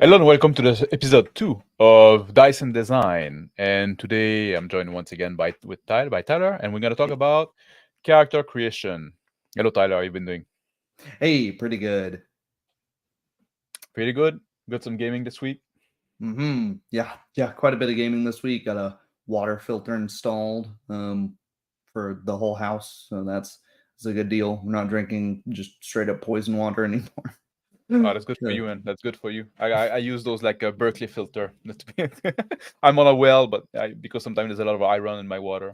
Hello and welcome to this episode 2 of Dyson Design. And today I'm joined once again by Tyler, and we're going to talk about character creation. Hello, Tyler. How you been doing? Hey, pretty good. Pretty good. Got some gaming this week. Yeah, quite a bit of gaming this week. Got a water filter installed for the whole house, so that's a good deal. We're not drinking just straight up poison water anymore. Oh, that's good for So, you, man. That's good for you. I use those like a Berkeley filter. I'm on a well, but because sometimes there's a lot of iron in my water.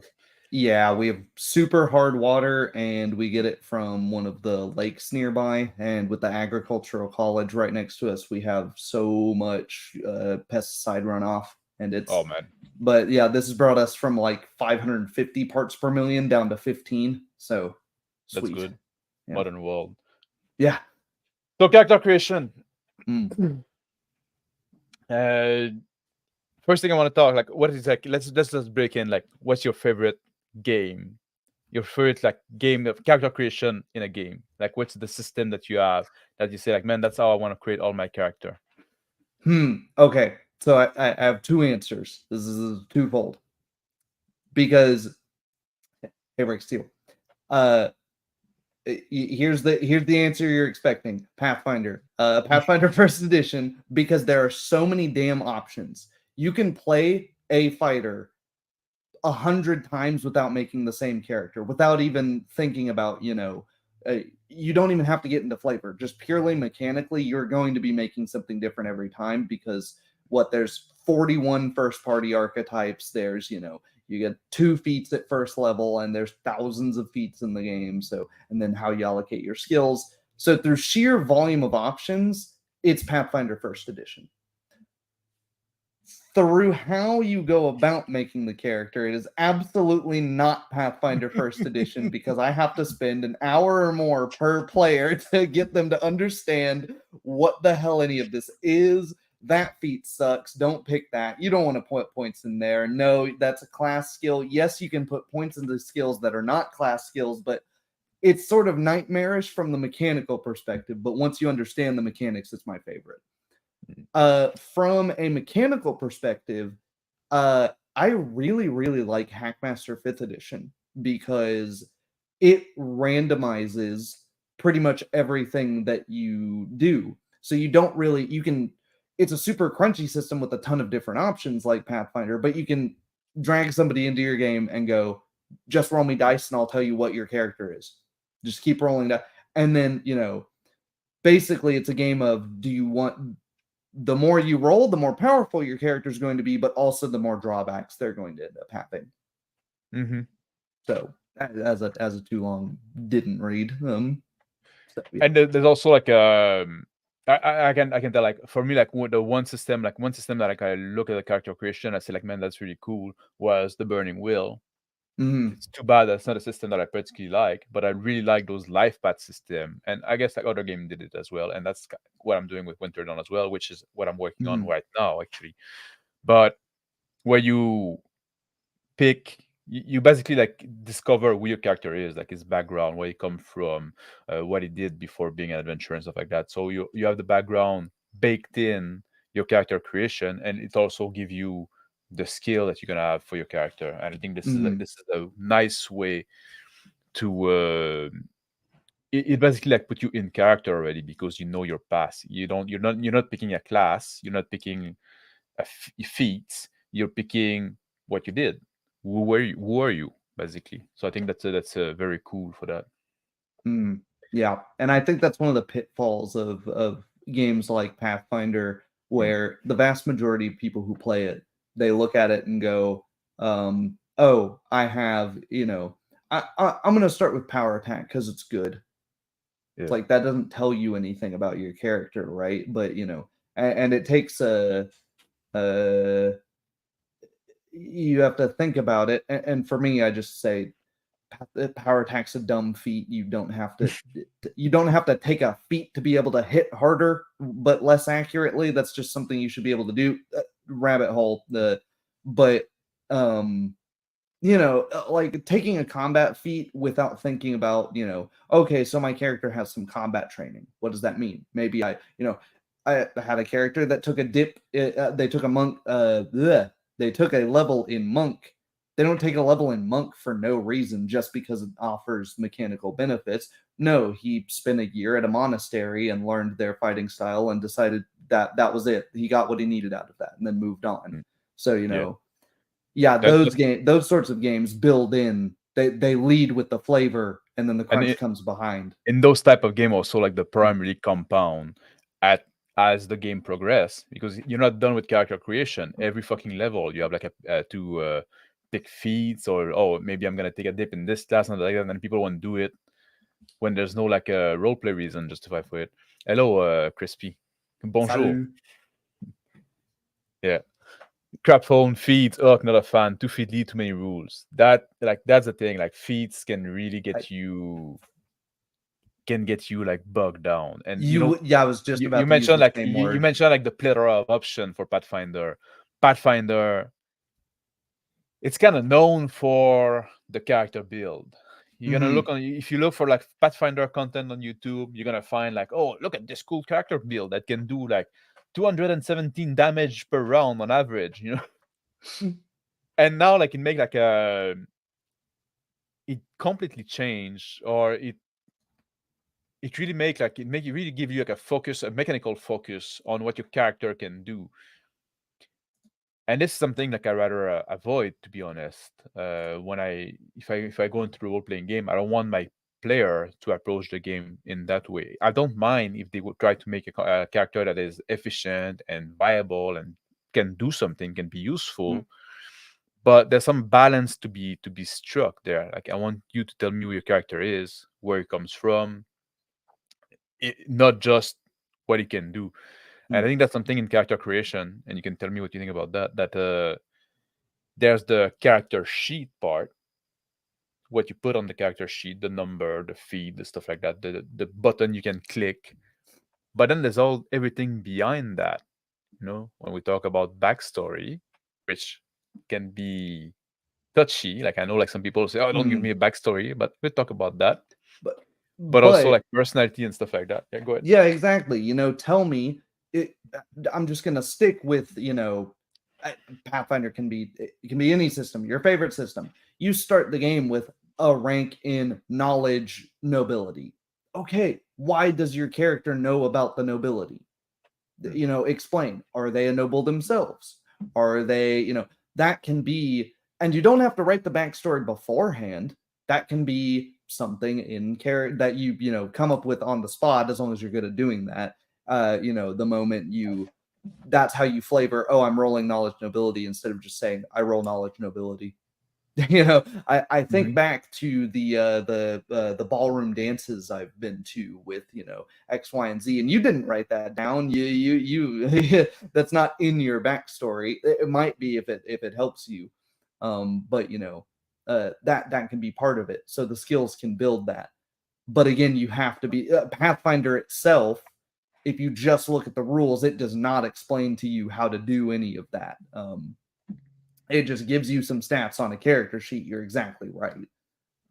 yeah, we have super hard water, and we get it from one of the lakes nearby. And with the agricultural college right next to us, we have so much pesticide runoff, and Oh, it's. man. But yeah, this has brought us from like 550 parts per million down to 15. So That's sweet. good. Yeah. Modern world. Yeah. So, character creation. Mm. Uh, First thing I want to talk like what is like let's just break in like what's your favorite game? Your favorite like game of character creation in a game. Like what's the system that you have that you say like man that's how I want to create all my character. Okay. So I have two answers. This is twofold. Because hey, Rick Steele. Uh here's the answer you're expecting. Pathfinder. Pathfinder First Edition, because there are so many damn options. You can play a fighter 100 times without making the same character, without even thinking about, you don't even have to get into flavor. Just purely mechanically, you're going to be making something different every time because there's 41 first party archetypes. There's, you get 2 feats at first level, and there's thousands of feats in the game. So, and then how you allocate your skills. So, through sheer volume of options, it's Pathfinder First Edition. Through how you go about making the character, it is absolutely not Pathfinder First Edition because I have to spend an hour or more per player to get them to understand what the hell any of this is. That feat sucks. Don't pick that. You don't want to put points in there. No, that's a class skill. Yes, you can put points into skills that are not class skills, but it's sort of nightmarish from the mechanical perspective. But once you understand the mechanics, it's my favorite. From a mechanical perspective, I really, really like Hackmaster 5th Edition because it randomizes pretty much everything that you do. So you don't really, you can, it's a super crunchy system with a ton of different options like Pathfinder, but you can drag somebody into your game and go, just roll me dice and I'll tell you what your character is. Just keep rolling that. And then, basically it's a game of do you want the more you roll, the more powerful your character is going to be, but also the more drawbacks they're going to end up having. Mm-hmm. So, as a too long didn't read. So, yeah. And there's also like I can tell like for me like the one system that like I look at the character creation I say like man that's really cool was the Burning Wheel. Mhm. It's too bad that's not a system that I particularly like, but I really like those life path system, and I guess like other game did it as well, and that's what I'm doing with Winter Dawn as well, which is what I'm working on Mhm. right now actually. But where you pick, you basically like discover who your character is, like his background, where he come from, what he did before being an adventurer and stuff like that. So you have the background baked in your character creation, and it also give you the skill that you're gonna have for your character. And I think Mhm. this is a nice way to it basically like put you in character already because you know your past. You're not picking a class. You're not picking a feat. You're picking what you did. Who are you basically? So I think that's very cool for that. Mhm. Yeah, and I think that's one of the pitfalls of games like Pathfinder, Mm. where the vast majority of people who play it, they look at it and go, "Oh, I have, I'm going to start with power attack because it's good." It's Yeah. like that doesn't tell you anything about your character, right? But and it takes a you have to think about it. And for me, I just say power attack's a dumb feat. You don't have to take a feat to be able to hit harder but less accurately. That's just something you should be able to do. Rabbit hole. But um like taking a combat feat without thinking about, okay, so my character has some combat training. What does that mean? Maybe I had a character that took a dip. They took a monk. They took a level in monk. They don't take a level in monk for no reason, just because it offers mechanical benefits. No, he spent a year at a monastery and learned their fighting style and decided that that was it. He got what he needed out of that, and then moved on. So Yeah. Yeah, That, those sorts of games build in. They lead with the flavor, and then the and crunch comes behind. in those type of game also, like, the primary compound at as the game progress, because you're not done with character creation. Every fucking level you have like to pick feats, or oh, maybe I'm gonna take a dip in this class and like that, and then people won't do it when there's no like a role play reason justified for it. Hello, Crispy. Bonjour. Salut. Yeah. Crap phone, feeds, not a fan. Too fiddly, too many rules. That's the thing. Like, feeds can really get you like bogged down. And Yeah, I was just you about to use mentioned the like same you word. mentioned like the plethora of option for Pathfinder. Pathfinder, it's kind of known for the character build. You're gonna look on if you look for like Pathfinder content on YouTube, you're gonna find like, oh, look at this cool character build that can do like 217 damage per round on average, and now like it make like it completely change, or it really make like it really give you like a mechanical focus on what your character can do. And this is something like I rather avoid, to be honest. If I go into a role playing game, I don't want my player to approach the game in that way. I don't mind if they would try to make a character that is efficient and viable and can do something, can be useful. But there's some balance to be struck there. Like, I want you to tell me who your character is, where it comes from, not just what it can do. And I think that's something in character creation, and you can tell me what you think about that. That there's the character sheet part, what you put on the character sheet, the number, the feed, the stuff like that, the button you can click. But then there's everything behind that. When we talk about backstory, which can be touchy. Like, I know like some people say, oh, don't give me a backstory, but we'll talk about that. But also like personality and stuff like that. Yeah, go ahead. Yeah, exactly. Tell me. I'm just gonna stick with Pathfinder can be any system. Your favorite system. You start the game with a rank in knowledge nobility. Okay, why does your character know about the nobility? Explain. Are they a noble themselves? Are they, that can be, and you don't have to write the backstory beforehand. That can be something in character that you come up with on the spot, as long as you're good at doing that. The moment that's how you flavor, oh, I'm rolling knowledge nobility, instead of just saying I roll knowledge nobility. I think back to the ballroom dances I've been to with X, Y, and Z, and you didn't write that down. You that's not in your backstory. It might be if it helps you, but that can be part of it. So the skills can build that. But again, you have to be Pathfinder itself. If you just look at the rules, it does not explain to you how to do any of that. It just gives you some stats on a character sheet. You're exactly right.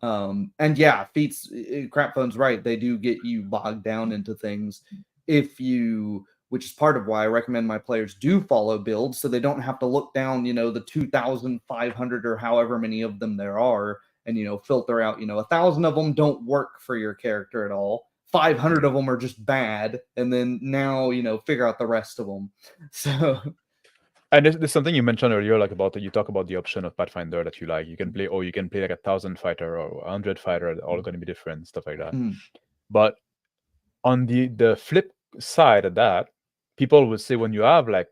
And yeah, feats, Craphone's right. They do get you bogged down into things which is part of why I recommend my players do follow builds, so they don't have to look down, the 2,500 or however many of them there are, and, filter out, 1,000 of them don't work for your character at all. 500 of them are just bad. And then now, figure out the rest of them. So... And there's something you mentioned earlier, like about you talk about the option of Pathfinder that you like. You can play like 1,000 fighter or 100 fighter, all going to be different, stuff like that. But on the flip side of that, people would say when you have like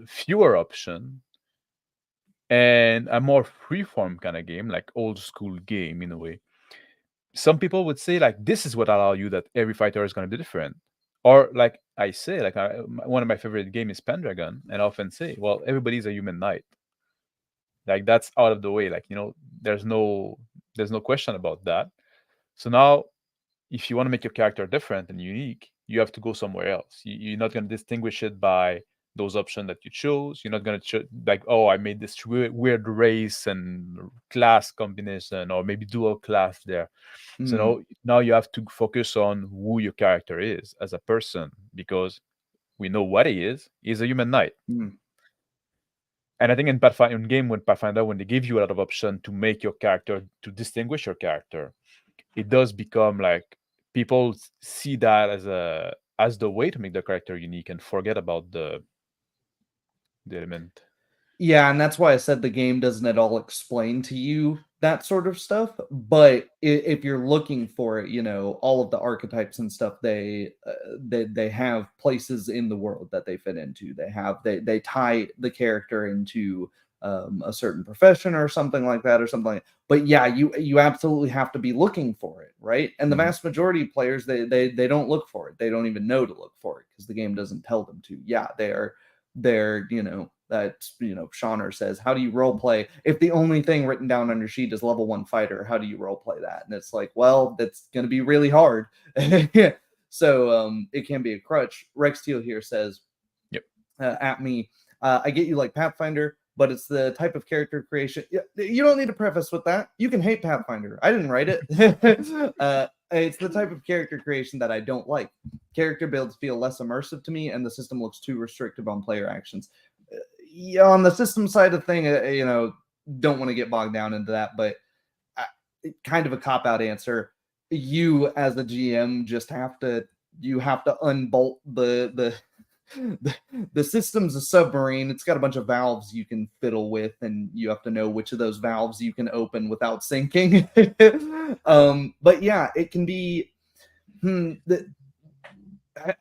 fewer options and a more freeform kind of game, like old school game in a way, some people would say like this is what allow you that every fighter is going to be different. Or like I say, like one of my favorite games is Pendragon, and I often say, well, everybody's a human knight. Like, that's out of the way. Like, there's no question about that. So now, if you want to make your character different and unique, you have to go somewhere else. You're not going to distinguish it by those options that you chose. You're not gonna like, oh, I made this weird race and class combination, or maybe dual class there. So now you have to focus on who your character is as a person, because we know what he is. He's a human knight. And I think in Pathfinder, in game with Pathfinder, when they give you a lot of option to make your character, to distinguish your character, it does become like people see that as the way to make the character unique and forget about the element. Yeah, and that's why I said the game doesn't at all explain to you that sort of stuff. But if you're looking for it, all of the archetypes and stuff, they have places in the world that they fit into. They tie the character into a certain profession or something like that, or something. But yeah, you absolutely have to be looking for it, right? And the vast majority of players, they don't look for it. They don't even know to look for it because the game doesn't tell them to. Yeah, they're that Shauner says, how do you role play if the only thing written down on your sheet is level 1 fighter? How do you role play that? And it's like, well, that's going to be really hard. So it can be a crutch. Rex Teal here says, yep, at me, I get you like Pathfinder, but it's the type of character creation. You don't need to preface with that. You can hate Pathfinder. I didn't write it. It's the type of character creation that I don't like. Character builds feel less immersive to me, and the system looks too restrictive on player actions. On the system side of thing, don't want to get bogged down into that, but kind of a cop-out answer. You as the GM just have to unbolt the system's a submarine. It's got a bunch of valves you can fiddle with, and you have to know which of those valves you can open without sinking. But yeah, it can be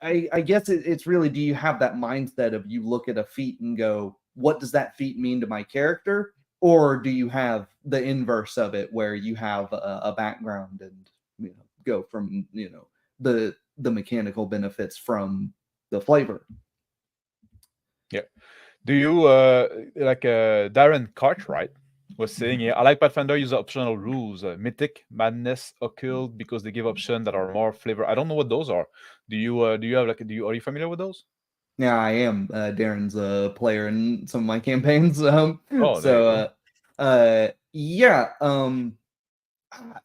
I guess it's really, do you have that mindset of you look at a feat and go, what does that feat mean to my character? Or do you have the inverse of it where you have a background and go from the mechanical benefits from the flavor? Yeah. Do you like Darren Cartwright was saying here, I like Pathfinder use optional rules, Mythic, Madness, Occult, because they give options that are more flavor. I don't know what those are. Do you have are you familiar with those? Yeah, I am. Darren's a player in some of my campaigns. Yeah.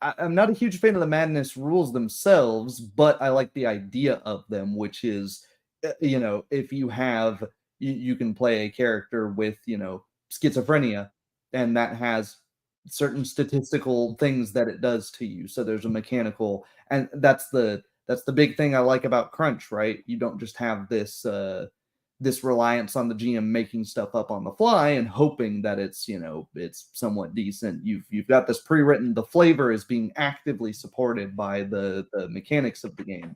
I'm not a huge fan of the Madness rules themselves, but I like the idea of them, which is, if you have, you can play a character with, schizophrenia, and that has certain statistical things that it does to you. So there's a mechanical, and that's the big thing I like about Crunch, right? You don't just have this this reliance on the GM making stuff up on the fly and hoping that it's it's somewhat decent. You've got this pre-written. The flavor is being actively supported by the mechanics of the game.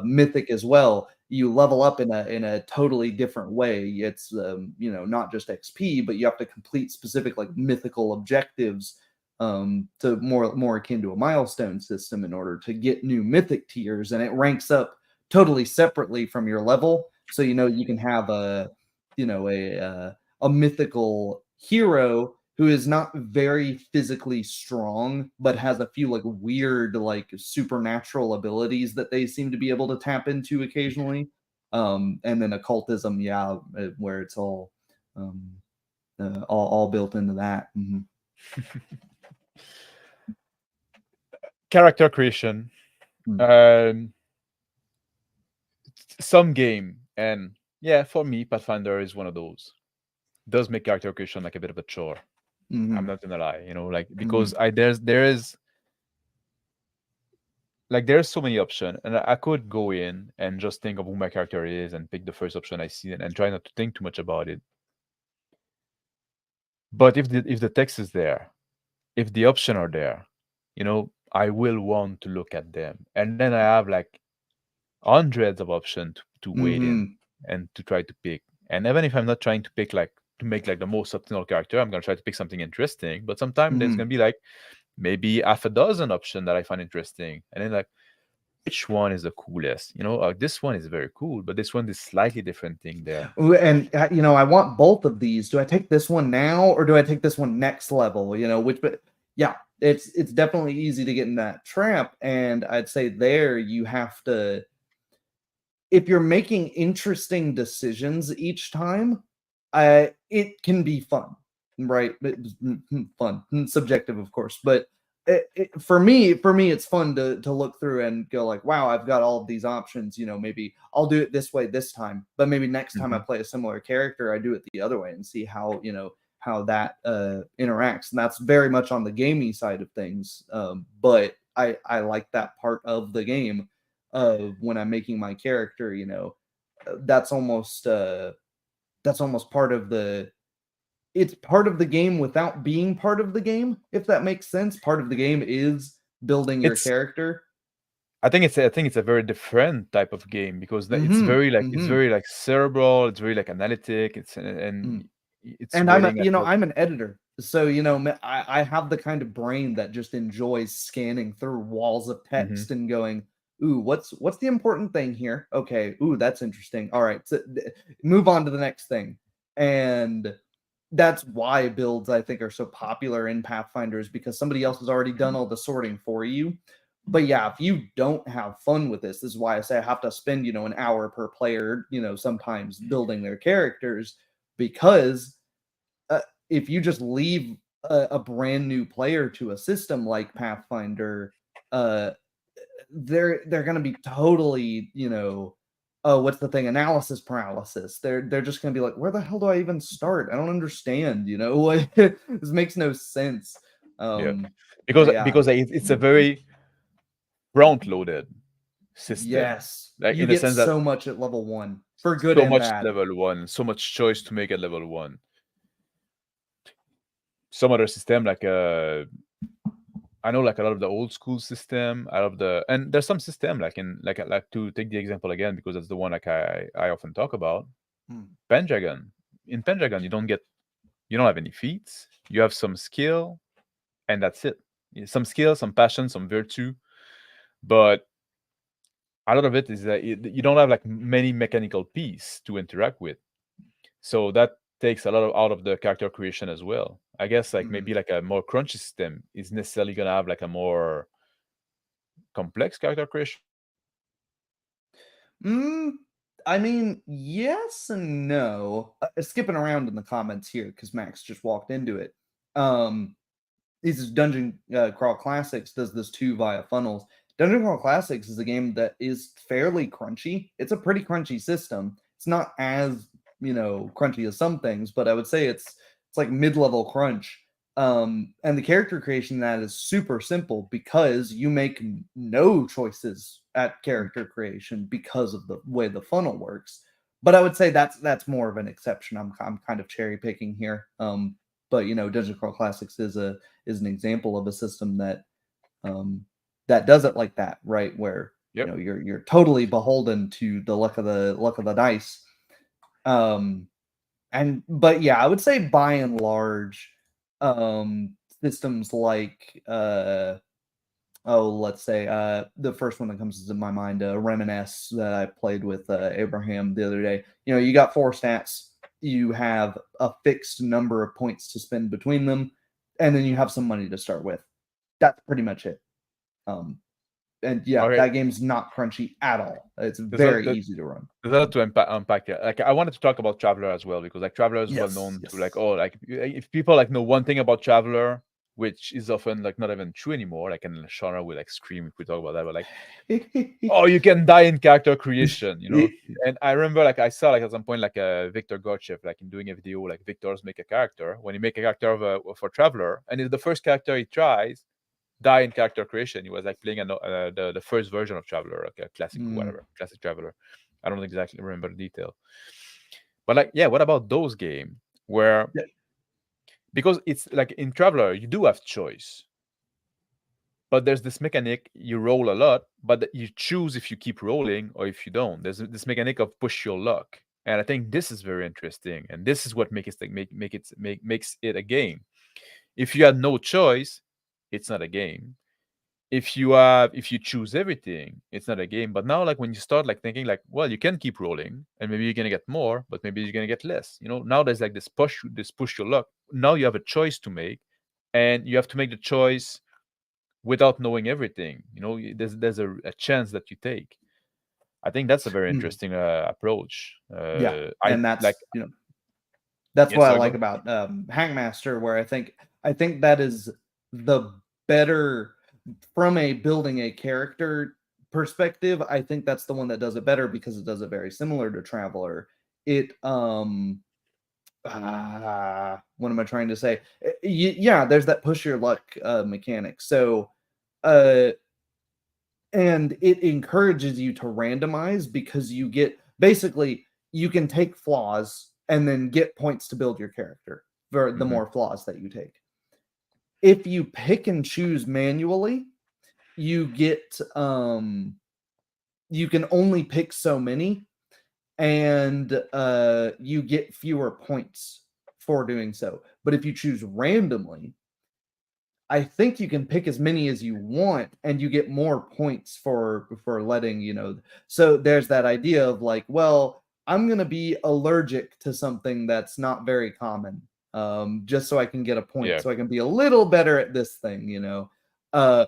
Mythic as well. You level up in a totally different way. It's not just XP, but you have to complete specific like mythical objectives to more akin to a milestone system in order to get new mythic tiers, and it ranks up totally separately from your level. So you can have a mythical hero who is not very physically strong, but has a few like weird like supernatural abilities that they seem to be able to tap into occasionally. And then occultism, where it's all built into that. Character creation. Some game, and yeah, for me, Pathfinder is one of those. Does make character creation like a bit of a chore. I'm not gonna lie, like because there's so many options, and I could go in and just think of who my character is and pick the first option I see and try not to think too much about it. But if the text is there, if the options are there, I will want to look at them, and then I have like hundreds of options to wait in and to try to pick. And even if I'm not trying to pick to make like the most optimal character, I'm gonna try to pick something interesting. But sometimes there's gonna be like maybe half a dozen options that I find interesting, and then like, which one is the coolest? This one is very cool, but this one is slightly different thing there. And I want both of these. Do I take this one now or do I take this one next level? But yeah, it's definitely easy to get in that trap. And I'd say there you have to. if you're making interesting decisions each time, it can be fun, right? Fun, subjective, of course, but for me, it's fun to look through and go like, wow, I've got all of these options. Maybe I'll do it this way this time, but maybe next time I play a similar character, I do it the other way and see how how that interacts. And that's very much on the gaming side of things. But I like that part of the game of when I'm making my character. That's almost part of the it's part of the game without being part of the game, if that makes sense. Part of the game is building your character. I think it's a very different type of game because it's very like cerebral, it's very like analytic, it's and waiting I'm an editor, so I have the kind of brain that just enjoys scanning through walls of text and going, ooh, what's the important thing here? Okay, ooh, that's interesting. All right, so move on to the next thing. And that's why builds, I think, are so popular in Pathfinders, because somebody else has already done all the sorting for you. But yeah, if you don't have fun with this is why I say I have to spend, an hour per player, sometimes building their characters, because if you just leave a brand new player to a system like Pathfinder, they're going to be totally, oh, what's the thing? Analysis paralysis. They're just going to be like, where the hell do I even start? I don't understand. This makes no sense. Because it's a very front-loaded system. Yes, like you in the get sense that so much at level 1 for good so and much bad. level 1, so much choice to make at level 1. Some other system like I know like a lot of the old school system, and there's some system like to take the example again because that's the one like I often talk about. Pendragon. In Pendragon, you don't have any feats. You have some skill, and that's it. Some skill, some passion, some virtue, but a lot of it is that you don't have like many mechanical pieces to interact with. So that takes a lot out of the character creation as well. I guess like maybe like a more crunchy system is necessarily gonna have like a more complex character creation. I mean, yes and no. Skipping around in the comments here because Max just walked into it. This is Dungeon Crawl Classics does this too via funnels. Dungeon Crawl Classics is a game that is fairly crunchy. It's a pretty crunchy system. It's not as crunchy as some things, but I would say it's like mid-level crunch. And the character creation that is super simple because you make no choices at character creation because of the way the funnel works. But I would say that's more of an exception. I'm kind of cherry picking here. But Dungeon Crawl Classics is an example of a system that that does it like that, right? Where you're totally beholden to the luck of the dice. But yeah, I would say by and large, systems like let's say the first one that comes to my mind, Reminisce, that I played with Abraham the other day. You got 4 stats. You have a fixed number of points to spend between them, and then you have some money to start with. That's pretty much it. And yeah, that game's not crunchy at all. It's very easy to run. There's a lot to unpack here. Like I wanted to talk about Traveler as well because like Traveler is well known to like if people like know one thing about Traveler, which is often like not even true anymore. Like in Shana will like scream if we talk about that, but like oh, you can die in character creation, And I remember like I saw like at some point like Victor Gorchev like in doing a video like Victor's make a character. When he make a character for Traveler, and it's the first character he tries, die in character creation. He was like playing the first version of Traveler, like a classic classic Traveler. I don't exactly remember the detail, but like what about those games where because it's like in Traveler you do have choice, but there's this mechanic, you roll a lot, but you choose if you keep rolling or if you don't. There's this mechanic of push your luck, and I think this is very interesting, and this is what makes it a game. If you had no choice, it's not a game. If you choose everything, it's not a game. But now like when you start like thinking like, well, you can keep rolling and maybe you're gonna get more, but maybe you're gonna get less. Now there's like this push your luck. Now you have a choice to make, and you have to make the choice without knowing everything. There's a chance that you take. I think that's a very Mm. interesting approach. Yeah, I and that's like. that's Yeah, what I sorry, like go. about Hangmaster, where I think that is the better from a building a character perspective. I think that's the one that does it better because it does it very similar to Traveler. It what am I trying to say? Yeah, there's that push your luck mechanic. So uh and it encourages you to randomize because you get basically you can take flaws and then get points to build your character for the Mhm. more flaws that you take. If you pick and choose manually, you get you can only pick so many, and you get fewer points for doing so. But if you choose randomly, I think you can pick as many as you want and you get more points for letting, so there's that idea of like, well, I'm going to be allergic to something that's not very common. Just so I can get a point, Yeah. so I can be a little better at this thing, Uh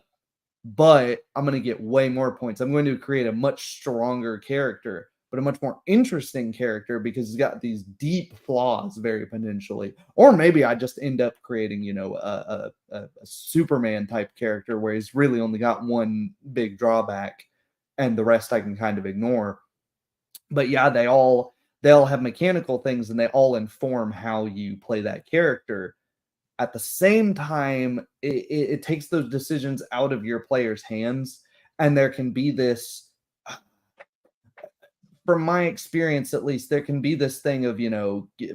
but I'm going to get way more points. I'm going to create a much stronger character, but a much more interesting character because he's got these deep flaws, very potentially. Or maybe I just end up creating, a Superman type character where he's really only got one big drawback, and the rest I can kind of ignore. But yeah, they all have mechanical things, and they all inform how you play that character. At the same time, it takes those decisions out of your player's hands, and there can be this, from my experience at least, there can be this thing of,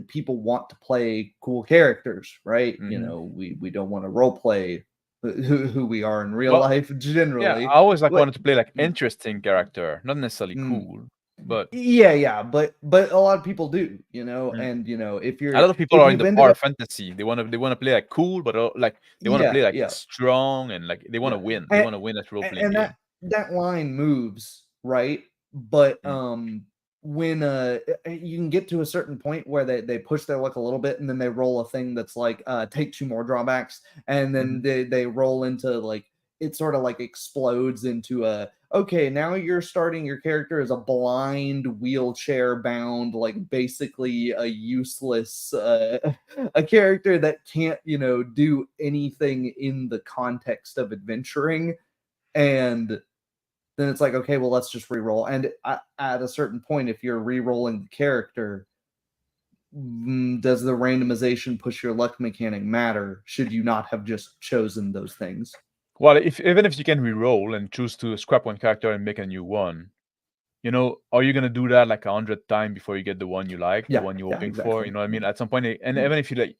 people want to play cool characters, right? Mhm. We don't want to role play who we are in real Well, life yeah, generally. I always like But wanted to play like interesting character, not necessarily mm, cool, but yeah, but a lot of people do, mm, and a lot of people if are in you've the ended power up, fantasy. They wanna play like cool, but like they wanna play yeah, like yeah, strong and like they wanna yeah, win. They and, wanna win that role playing and game. that line moves, right? But Mm, when you can get to a certain point where they push their luck a little bit, and then they roll a thing that's like take two more drawbacks, and then mhm. they roll into like, it sort of like explodes into a, okay, now you're starting your character as a blind, wheelchair bound, like basically a useless a character that can't, do anything in the context of adventuring. And then it's like, okay, well, let's just re-roll. And at a certain point, if you're re-rolling the character, does the randomization push your luck mechanic matter? Should you not have just chosen those things? Well, if even if you can re-roll and choose to scrap one character and make a new one, are you gonna do that like 100 times before you get the one you like, the Yeah, one you're yeah, hoping for? You exactly. know what I mean? At some point, and Mm, even if you like,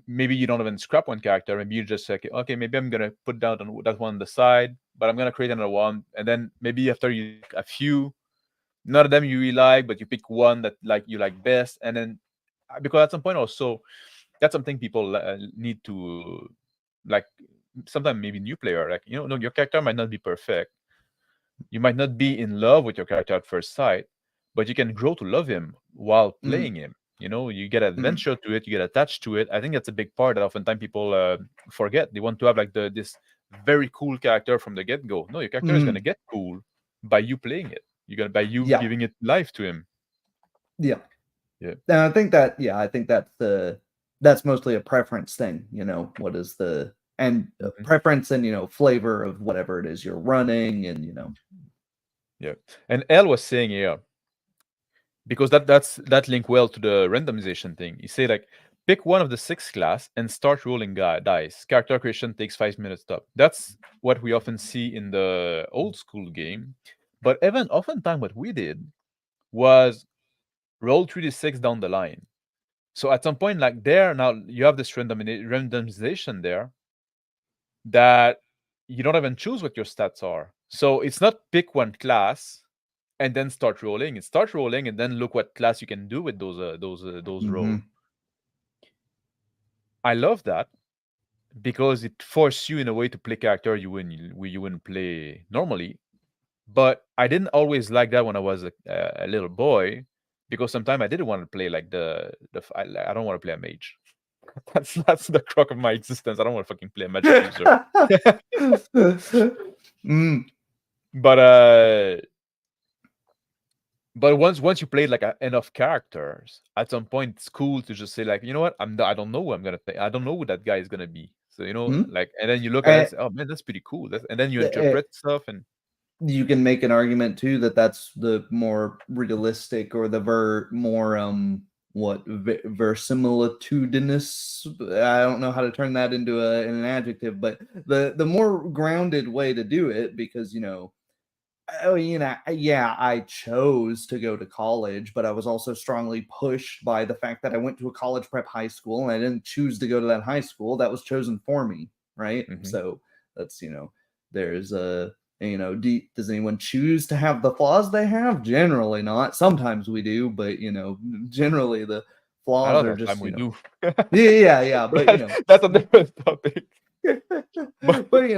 maybe you don't even scrap one character, maybe you just like, okay, maybe I'm gonna put down that one on the side, but I'm gonna create another one, and then maybe after you a few, none of them you really like, but you pick one that like you like best, and then because at some point also that's something people need to like. Sometimes maybe new player like no, your character might not be perfect, you might not be in love with your character at first sight, but you can grow to love him while mm, playing him. You get mm, adventure to it, you get attached to it. I think that's a big part that oftentimes people forget. They want to have like this very cool character from the get go. No, your character is mm. gonna get cool by you playing it. You're gonna by you Yeah, giving it life to him. yeah. Yeah. And I think that, yeah, I think that's mostly a preference thing. What is the and Mhm. preference and flavor of whatever it is you're running, and Yeah. And L was saying here, because that link well to the randomization thing. You say like pick one of the 6 class and start rolling dice. Character creation takes 5 minutes top. That's what we often see in the old school game. But even oftentimes what we did was roll 3d6 down the line. So at some point, like there now you have this randomization there that you don't even choose what your stats are. So it's not pick one class and then start rolling. It start rolling and then look what class you can do with those roll. Mhm. I love that because it forces you in a way to play character you wouldn't play normally. But I didn't always like that when I was a little boy, because sometimes I didn't want to play like I don't want to play a mage. That's the crock of my existence. I don't want to fucking play a magic user. Mm, But But once you played like enough characters, at some point it's cool to just say like, you know what, I don't know who I'm gonna play. I don't know who that guy is gonna be. So Hmm? like, and then you look at it and And, say, oh man, that's pretty cool. And then you uh, interpret stuff and you can make an argument too that that's the more realistic or the more what verisimilitudinous, I don't know how to turn that into an adjective, but the more grounded way to do it, because oh, yeah, I chose to go to college, but I was also strongly pushed by the fact that I went to a college prep high school and I didn't choose to go to that high school. That was chosen for me, right? Mhm. So that's, there's does anyone choose to have the flaws they have? Generally not. Sometimes we do, but generally the A flaws lot are of time just, we do. yeah, but That's a different topic. But but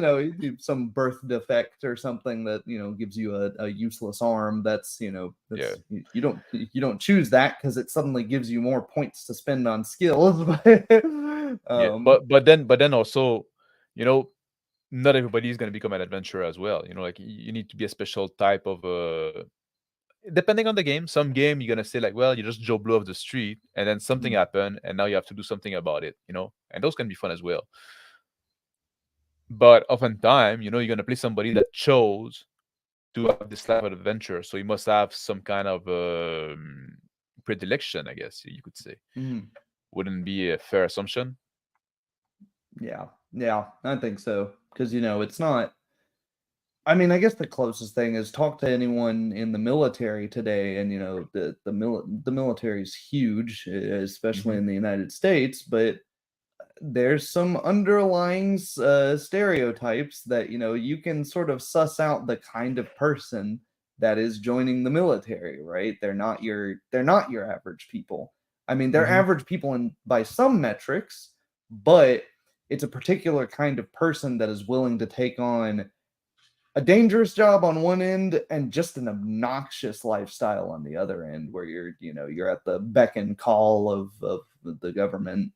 some birth defect or something that gives you a useless arm. That's yeah, you don't choose that because it suddenly gives you more points to spend on skills. But yeah. But then also, you know, not everybody is gonna become an adventurer as well. Like you need to be a special type of depending on the game. Some game you're gonna say like, well, you just Joe Blow off the street, and then something mm, happened, and now you have to do something about it. And those can be fun as well. But oftentimes, you're gonna play somebody that chose to have this type of adventure, so you must have some kind of predilection, I guess you could say. mm, Wouldn't be a fair assumption. yeah, I think so, because it's not. I mean, I guess the closest thing is talk to anyone in the military today, and the military is huge, especially Hmm. in the United States. But there's some underlying stereotypes that you can sort of suss out the kind of person that is joining the military, right? They're not your average people. I mean, they're Hmm. average people in by some metrics, but it's a particular kind of person that is willing to take on a dangerous job on one end and just an obnoxious lifestyle on the other end, where you're at the beck and call of the government.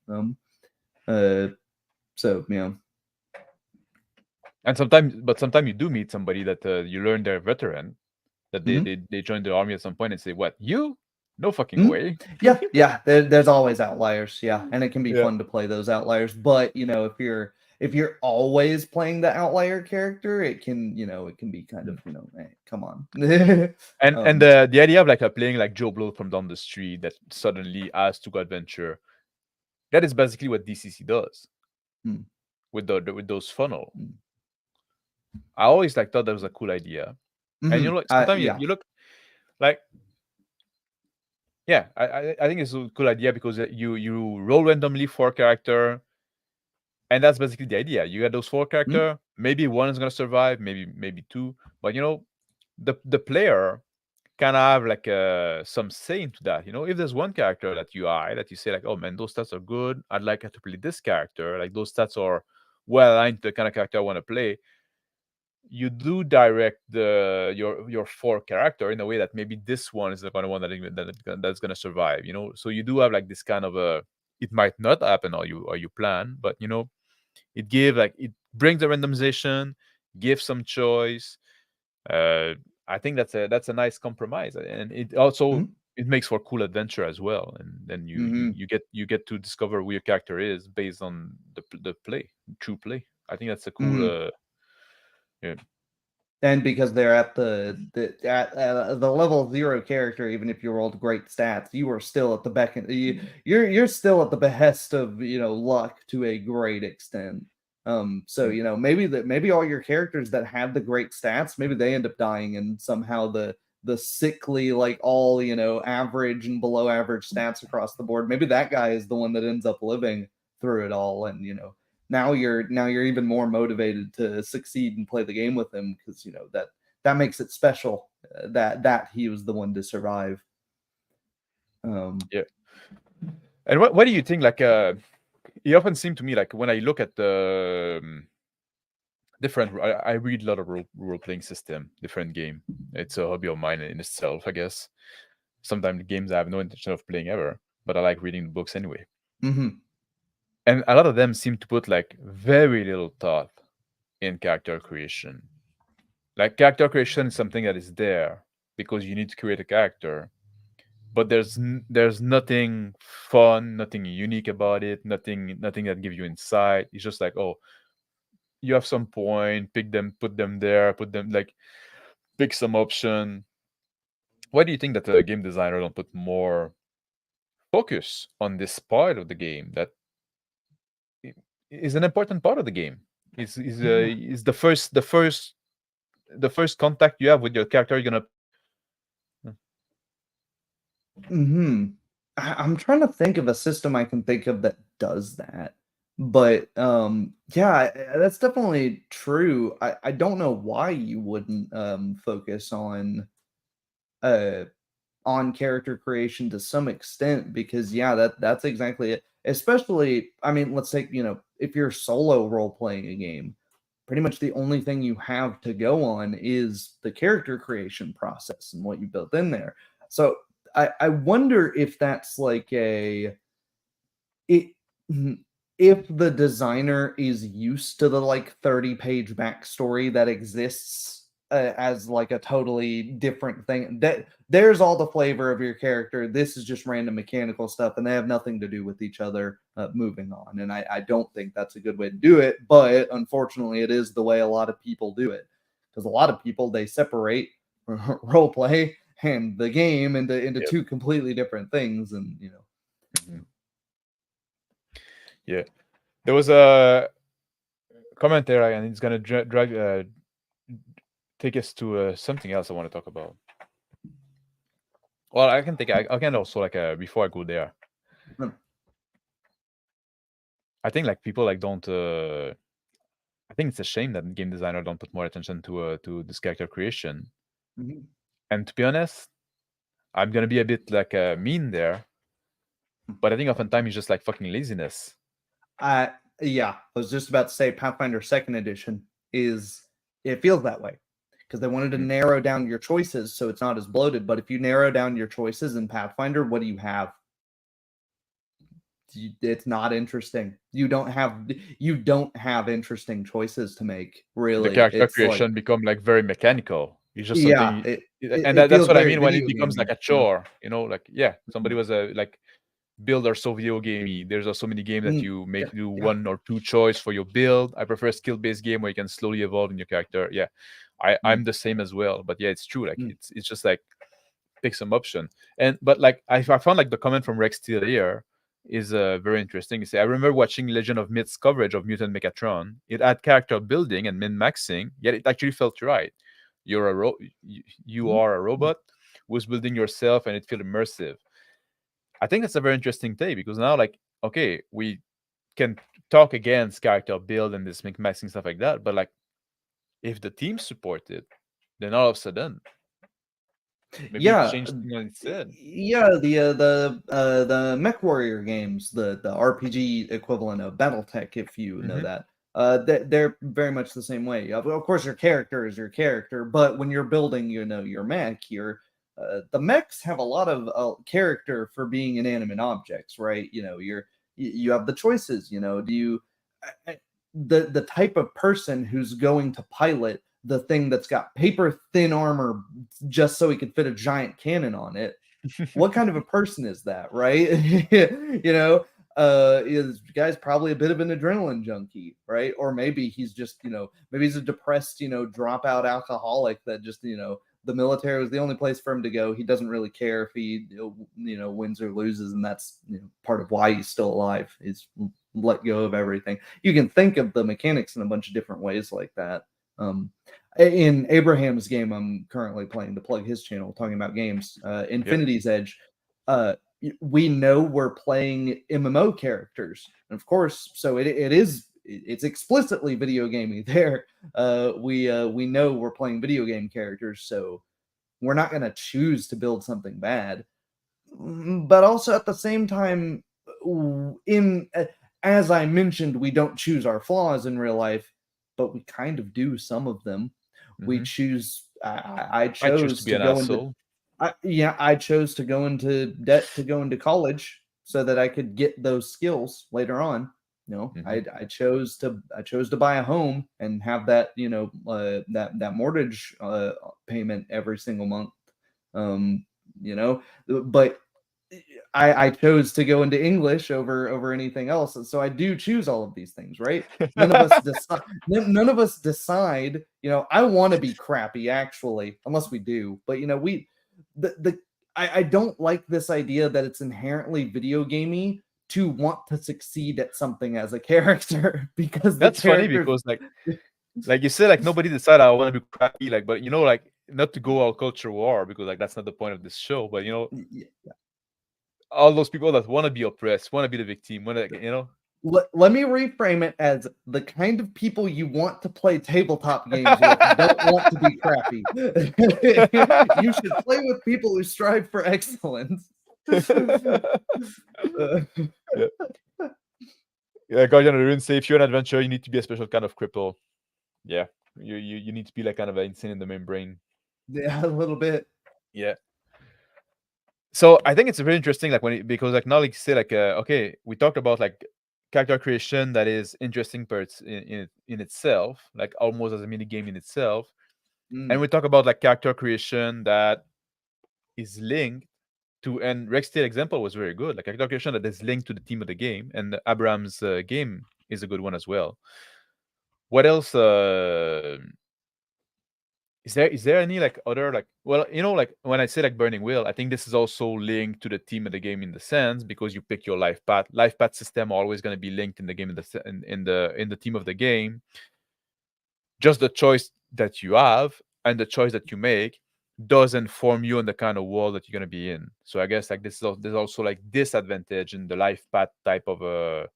Uh so But sometimes you do meet somebody that you learn they're a veteran, that they, mhm, they they joined the army at some point and say, "What, you? No fucking mhm. way." Yeah, there's always outliers, yeah, and it can be Yeah. fun to play those outliers. But if you're always playing the outlier character, it can be kind of, hey, come on. And um the idea of like playing like Joe Blow from down the street that suddenly has to go adventure, that is basically what DCC does mm, with those funnel. mm, I always like thought that was a cool idea. And mhm, sometimes you, yeah. you look like, yeah, I think it's a cool idea because you roll randomly for a character, and that's basically the idea. You got those four Mm, character, maybe one is gonna survive, maybe two, but the player kind of have like some say into that. If there's one character that you say like, oh man, those stats are good, I'd like to play this character, like those stats are well aligned to the kind of character I want to play. You do direct your four character in a way that maybe this one is the kind of one that's gonna survive. So you do have like this kind of a, it might not happen or you plan, but it brings the randomization, gives some choice. uh, I think that's a nice compromise, and it also mhm, it makes for cool adventure as well. And then you you mhm, you get you get to discover who your character is based on the play, true play. I think that's a cool. mhm. Yeah. And because they're at the level 0 character, even if you rolled great stats, you are still at the you're still at the behest of luck to a great extent. So Mm. maybe all your characters that have the great stats, maybe they end up dying, and somehow the sickly, like all average and below average stats across the board, maybe that guy is the one that ends up living through it all. And now you're even more motivated to succeed and play the game with him, because that makes it special, that he was the one to survive. um Yeah. And what do you think? Like, it often seemed to me like when I look at the different, I read a lot of role playing system, different game. It's a hobby of mine in itself, I guess. Sometimes the games I have no intention of playing ever, but I like reading the books anyway. mhm, And a lot of them seem to put like very little thought in character creation. Like character creation is something that is there. because you need to create a character, but there's nothing fun, nothing unique about it, nothing that gives you insight. It's just like, oh, you have some point, pick them, put them there, put them like pick some option. Why do you think that a game designer don't put more focus on this part of the game that is an important part of the game? Is the first contact you have with your character. You're gonna Hmm. I'm trying to think of a system I can think of that does that. But yeah, that's definitely true. I don't know why you wouldn't focus uh on character creation to some extent, because yeah, that's exactly it. Especially, I mean, let's say, if you're solo role playing a game, pretty much the only thing you have to go on is the character creation process and what you built in there. So I wonder if that's like it if the designer is used to the like 30-page backstory that exists as like a totally different thing, that there's all the flavor of your character, this is just random mechanical stuff and they have nothing to do with each other, moving on. And I don't think that's a good way to do it, but unfortunately it is the way a lot of people do it, because a lot of people, they separate role play and the game into Yep. two completely different things. And Mhm. Yeah. There was a comment there, and it's gonna drag take us to something else I want to talk about. Well, I can also like before I go there. Hmm. I think like people like don't. I think it's a shame that game designer don't put more attention to this character creation. Mhm. And to be honest, I'm gonna be a bit like mean there, but I think oftentimes it's just like fucking laziness. Uh, yeah, I was just about to say Pathfinder Second Edition is, it feels that way because they wanted to Mm. narrow down your choices so it's not as bloated. But if you narrow down your choices in Pathfinder, what do you have? It's not interesting. You don't have interesting choices to make. The Really, character it's like, creation become like very mechanical. It's just yeah, something, and it that's feels what I very mean when it video becomes like gamey. a chore. Like yeah, somebody was a like build are so video gamey. There's also many games that Mm, you make yeah, do yeah. one or two choice for your build. I prefer skill-based game where you can slowly evolve in your character. Yeah, I'm Mm, the same as well. But yeah, it's true. Like mm, it's just like pick some option. And but like I found like the comment from Rex Steele here is very interesting. He said, I remember watching Legend of Myth's coverage of Mutant Megatron. It had character building and min-maxing, yet it actually felt right. You mm. are a robot who's building yourself, and it felt immersive. I think that's a very interesting take because now, like, okay, we can talk against character build and this min-maxing stuff like that, but like, if the team support it, then all of a sudden, maybe Yeah, change things on its head. yeah, the Mech Warrior games, the RPG equivalent of BattleTech, if you know Hmm. that. They're very much the same way. Of course, your character is your character, but when you're building, your mech, the mechs have a lot of character for being inanimate objects, right? You have the choices. Do you the type of person who's going to pilot the thing that's got paper thin armor just so he could fit a giant cannon on it? What kind of a person is that, right? Is guy's probably a bit of an adrenaline junkie, right? Or maybe he's just, maybe he's a depressed, dropout alcoholic that just, the military was the only place for him to go. He doesn't really care if he, wins or loses, and that's, part of why he's still alive, is let go of everything. You can think of the mechanics in a bunch of different ways like that. Um, in Abraham's game I'm currently playing, to plug his channel, talking about games, Yep. Infinity's Edge, we know we're playing MMO characters, and of course, so it's explicitly video gaming there. We know we're playing video game characters, so we're not going to choose to build something bad. But also at the same time, in as I mentioned, we don't choose our flaws in real life, but we kind of do some of them. We Hmm. choose. I I choose to chose be to an go into. asshole. I chose to go into debt to go into college so that I could get those skills later on. Hmm. I chose to buy a home and have that, that mortgage payment every single month. um, you know, but I chose to go into English over anything else, and so I do choose all of these things, right? None of us decide. None of us decide. You know, I want to be crappy, actually, unless we do. But you know, the I don't like this idea that it's inherently video gamey to want to succeed at something as a character because the That's funny character. because like you said, like nobody decided I want to be crappy, like, but like not to go all culture war because like that's not the point of this show. But all those people that want to be oppressed, want to be the victim, want to. Let me reframe it as the kind of people you want to play tabletop games with don't want to be crappy. You should play with people who strive for excellence. Yeah. Yeah, Guardian of the Rune say if you're an adventurer, you need to be a special kind of cripple. Yeah, you need to be like kind of insane in the membrane. Yeah, a little bit. Yeah. So I think it's very interesting, like because like now, like you say, like okay, we talked about like character creation that is interesting parts in itself, like almost as a mini game in itself, and Mm, we talk about like character creation that is linked to, and Rex Tail example was very good, like character creation that is linked to the theme of the game, and Abraham's game is a good one as well. What else? Is there any like other like, well, like when I say like Burning Wheel, I think this is also linked to the theme of the game in the sense because you pick your life path system are always going to be linked in the game in the theme of the game. Just the choice that you have and the choice that you make does inform you on the kind of world that you're going to be in. So I guess like there's also like disadvantage in the life path type of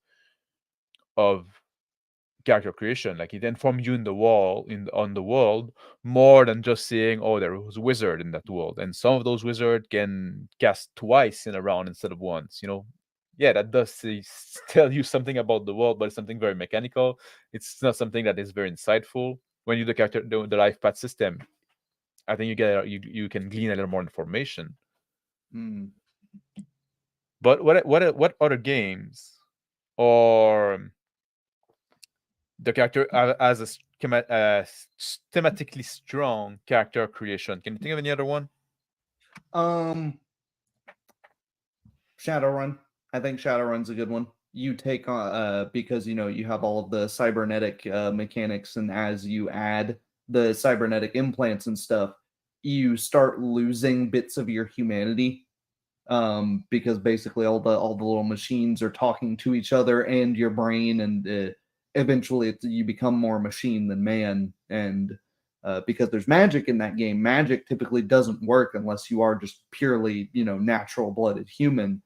character creation. Like it informs you in the wall on the world more than just saying, oh, there was a wizard in that world, and some of those wizards can cast twice in a round instead of once. Yeah, that does tell you something about the world, but it's something very mechanical. It's not something that is very insightful. When you look at the life path system, I think you can glean a little more information. mm. But what other games or the character as a thematically strong character creation? Can you think of any other one? Um, Shadowrun. I think Shadowrun's a good one. You take on because you have all of the cybernetic mechanics, and as you add the cybernetic implants and stuff, you start losing bits of your humanity. Because basically all the little machines are talking to each other and your brain, and eventually you become more machine than man. And because there's magic in that game, magic typically doesn't work unless you are just purely natural blooded human.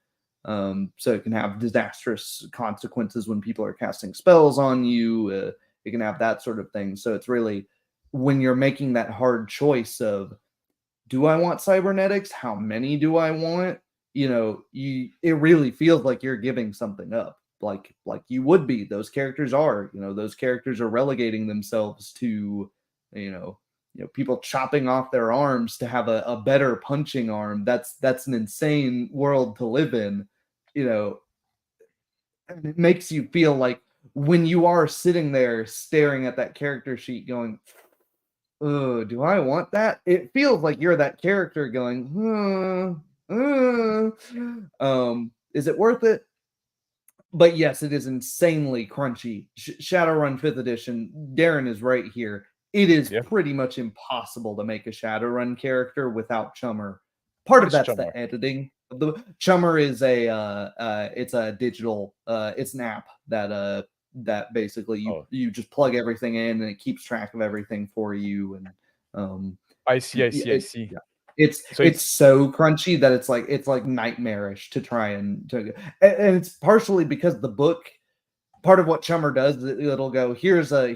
So it can have disastrous consequences when people are casting spells on you. It can have that sort of thing. So it's really when you're making that hard choice of, do I want cybernetics? How many do I want? It really feels like you're giving something up. Like you would be. Those characters are relegating themselves to, people chopping off their arms to have a better punching arm. That's an insane world to live in. You know, and it makes you feel like when you are sitting there staring at that character sheet going, oh, do I want that? It feels like you're that character going, is it worth it? But yes, it is insanely crunchy. Shadowrun 5th edition, Darren is right here. It is Yeah. pretty much impossible to make a Shadowrun character without Chummer. Part What of is that's Chummer? the editing. The Chummer is it's a digital, it's an app that basically you Oh, you just plug everything in and it keeps track of everything for you. And I see, I see, I see. yeah, it's So it's it's so crunchy that it's like nightmarish to try and it's partially because the book, part of what Chummer does, it'll go, here's a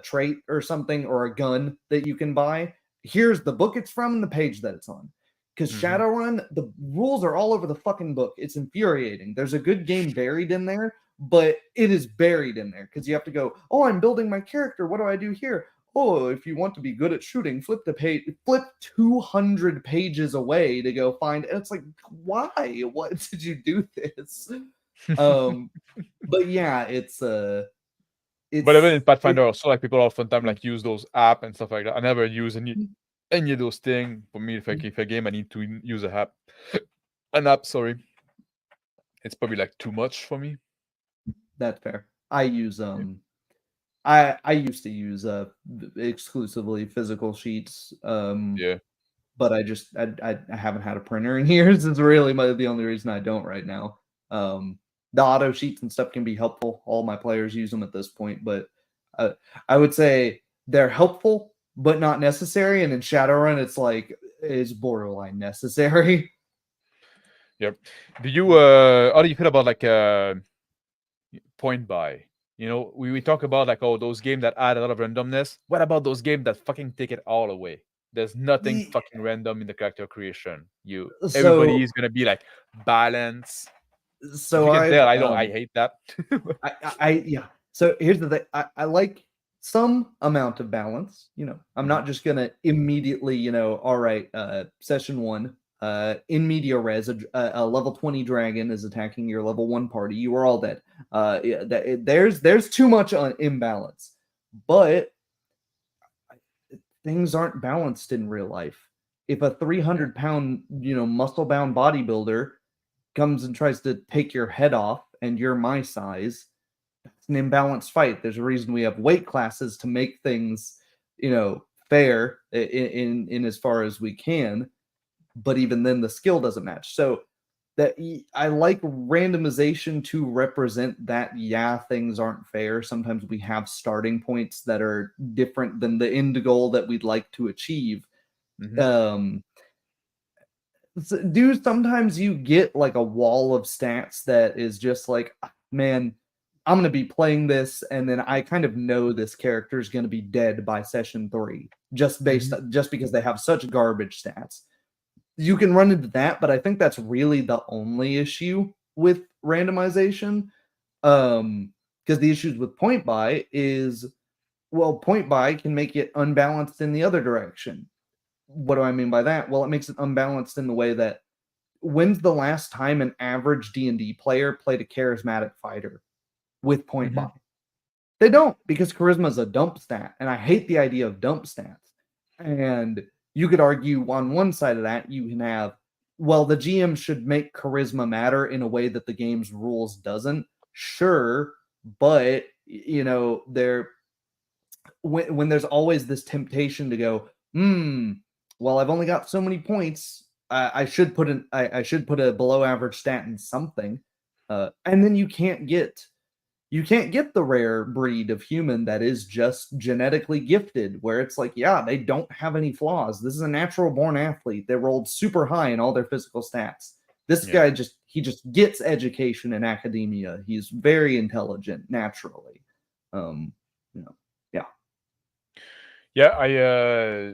trait or something or a gun that you can buy. Here's the book it's from and the page that it's on. Because mhm. Shadowrun, the rules are all over the fucking book. It's infuriating. There's a good game buried in there, but it is buried in there because you have to go, oh, I'm building my character. What do I do here? Oh, if you want to be good at shooting, flip 200 pages away to go find. And it's like, why? What did you do this? Um, but yeah, But even it's in it Pathfinder also, like people often time like use those app and stuff like that. I never use any any of those things. For me, if a game I need to use an app, sorry, it's probably like too much for me. That's fair. I use I used to use exclusively physical sheets. Yeah. But I haven't had a printer in years. It's really the only reason I don't right now. The auto sheets and stuff can be helpful. All my players use them at this point, but I would say they're helpful, but not necessary. And in Shadowrun, it's borderline necessary. Yep. Do you how do you feel about like point buy? You know, we talk about like, oh, those games that add a lot of randomness. What about those games that fucking take it all away? There's nothing fucking random in the character creation. Everybody is gonna be like balance. So you can tell I hate that. Yeah. So here's the thing. I like some amount of balance. You know, I'm not just gonna immediately, you know, all right, session 1, in media res, a level 20 dragon is attacking your level 1 party. You are all dead. Yeah, there's too much imbalance, but things aren't balanced in real life. If a 300-pound, you know, muscle-bound bodybuilder comes and tries to take your head off and you're my size, it's an imbalanced fight. There's a reason we have weight classes to make things, you know, fair in as far as we can, but even then the skill doesn't match. So that I like randomization to represent that, yeah, things aren't fair. Sometimes we have starting points that are different than the end goal that we'd like to achieve. Sometimes you get like a wall of stats that is just like, man, I'm going to be playing this, and then I kind of know this character is going to be dead by session 3 just because they have such garbage stats. You can run into that, but I think that's really the only issue with randomization. Because the issues with point buy is, well, point buy can make it unbalanced in the other direction. What do I mean by that? Well, it makes it unbalanced in the way that, when's the last time an average D&D player played a charismatic fighter with point buy? They don't, because charisma is a dump stat, and I hate the idea of dump stats. And you could argue on one side of that, you can have, well, the GM should make charisma matter in a way that the game's rules doesn't. Sure, but you know, when there's always this temptation to go, well, I've only got so many points. I should put a below average stat in something, and then you can't get the rare breed of human that is just genetically gifted, where it's like, yeah, they don't have any flaws. This is a natural born athlete. They rolled super high in all their physical stats. This guy just gets education in academia. He's very intelligent naturally. You know, yeah. Yeah,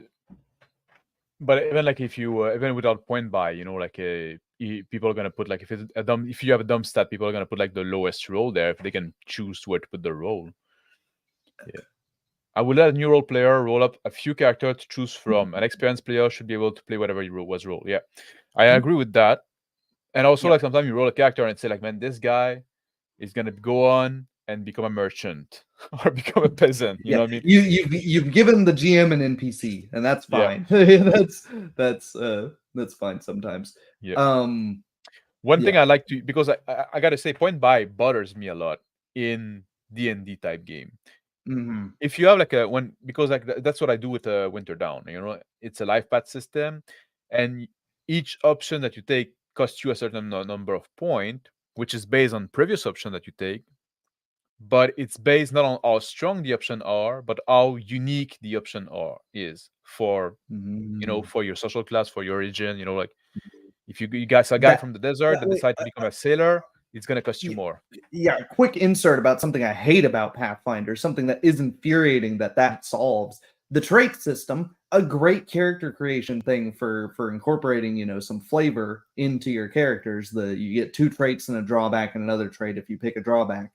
but even like if you even without point buy, you know, like people are gonna put like, if you have a dumb stat, people are gonna put like the lowest roll there if they can choose where to put the roll. Yeah, I would let a new role player roll up a few characters to choose from. An experienced player should be able to play whatever he was rolled. Yeah, I agree with that. And also, like sometimes you roll a character and say like, man, this guy is gonna go on and become a merchant or become a peasant. You know what I mean? You've given the GM an NPC, and that's fine. That's fine sometimes. Yeah. One thing I like to, because I gotta say, point buy bothers me a lot in D&D type game. If you have like because like that's what I do with Winter Dawn. You know, it's a life path system, and each option that you take costs you a certain number of points, which is based on previous option that you take. But it's based not on how strong the option are, but how unique the option is for you know, for your social class, for your region. You know, like if you guys a guy from the desert that decide to become a sailor, it's gonna cost you more. Yeah, quick insert about something I hate about Pathfinder, something that is infuriating that solves. The trait system, a great character creation thing for incorporating, you know, some flavor into your characters. You get 2 traits and a drawback and another trait if you pick a drawback.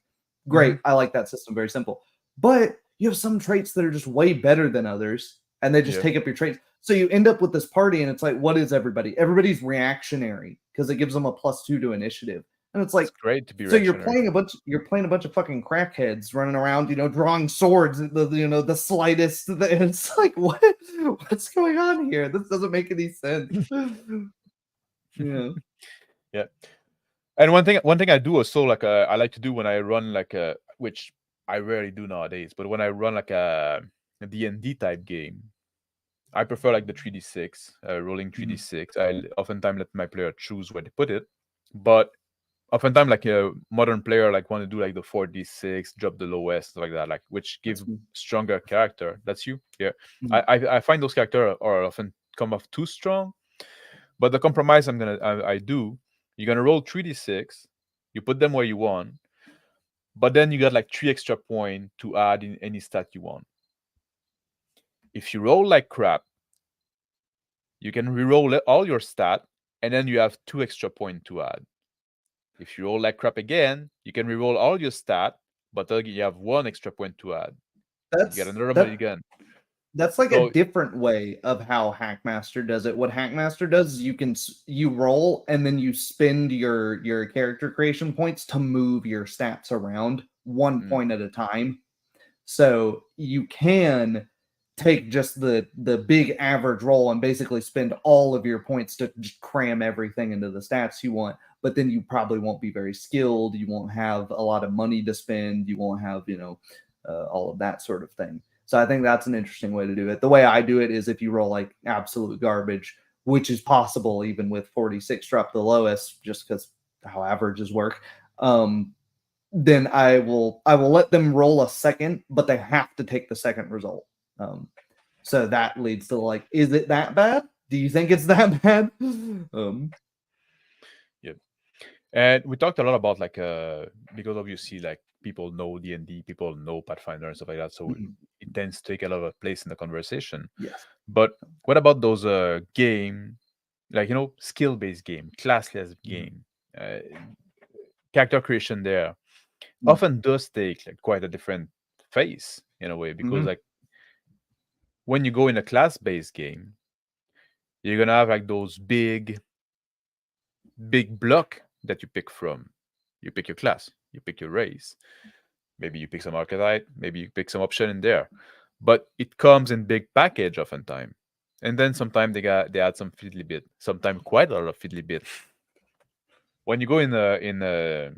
Great. I like that system. Very simple. But you have some traits that are just way better than others, and they just take up your traits. So you end up with this party, and it's like, what is everybody? Everybody's reactionary because it gives them a +2 to initiative. And it's like, great to be so you're reactionary. playing a bunch of fucking crackheads running around, drawing swords at the slightest. It's like, what's going on here? This doesn't make any sense. Yeah. Yeah. And one thing I do also, like, I like to do when I run, like, which I rarely do nowadays, but when I run like a D&D type game, I prefer like the 3d6, rolling 3d6. I oftentimes let my player choose where they put it, but oftentimes like a modern player like want to do like the 4d6, drop the lowest, stuff like that, like, which give That's me. stronger character. That's you, yeah. Mhm. I find those characters are often come off too strong, but the compromise I do, you're gonna roll 3d6, you put them where you want, but then you got like 3 extra points to add in any stat you want. If you roll like crap, you can re-roll all your stat, and then you have 2 extra points to add. If you roll like crap again, you can re-roll all your stat, but then you have 1 extra point to add. You get another mulligan. That's like a So different way of how Hackmaster does it. What Hackmaster does is you roll and then you spend your character creation points to move your stats around one point at a time. So you can take just the big average roll and basically spend all of your points to just cram everything into the stats you want, but then you probably won't be very skilled, you won't have a lot of money to spend, you won't have all of that sort of thing. So I think that's an interesting way to do it. The way I do it is if you roll like absolute garbage, which is possible even with 46 drop the lowest, just because how averages work. Then I will let them roll a second, but they have to take the second result. So that leads to like, is it that bad? Do you think it's that bad? yeah. And we talked a lot about like because obviously like people know D&D, people know Pathfinder and stuff like that, so it tends to take a lot of place in the conversation. Yes. But what about those game, like skill-based game, classless game, character creation there often does take like quite a different phase in a way, because like when you go in a class-based game, you're gonna have like those big block that you pick from. You pick your class, you pick your race, maybe you pick some archetype, maybe you pick some option in there, but it comes in big package oftentimes. And then sometimes they add some fiddly bit, sometimes quite a lot of fiddly bit. When you go in a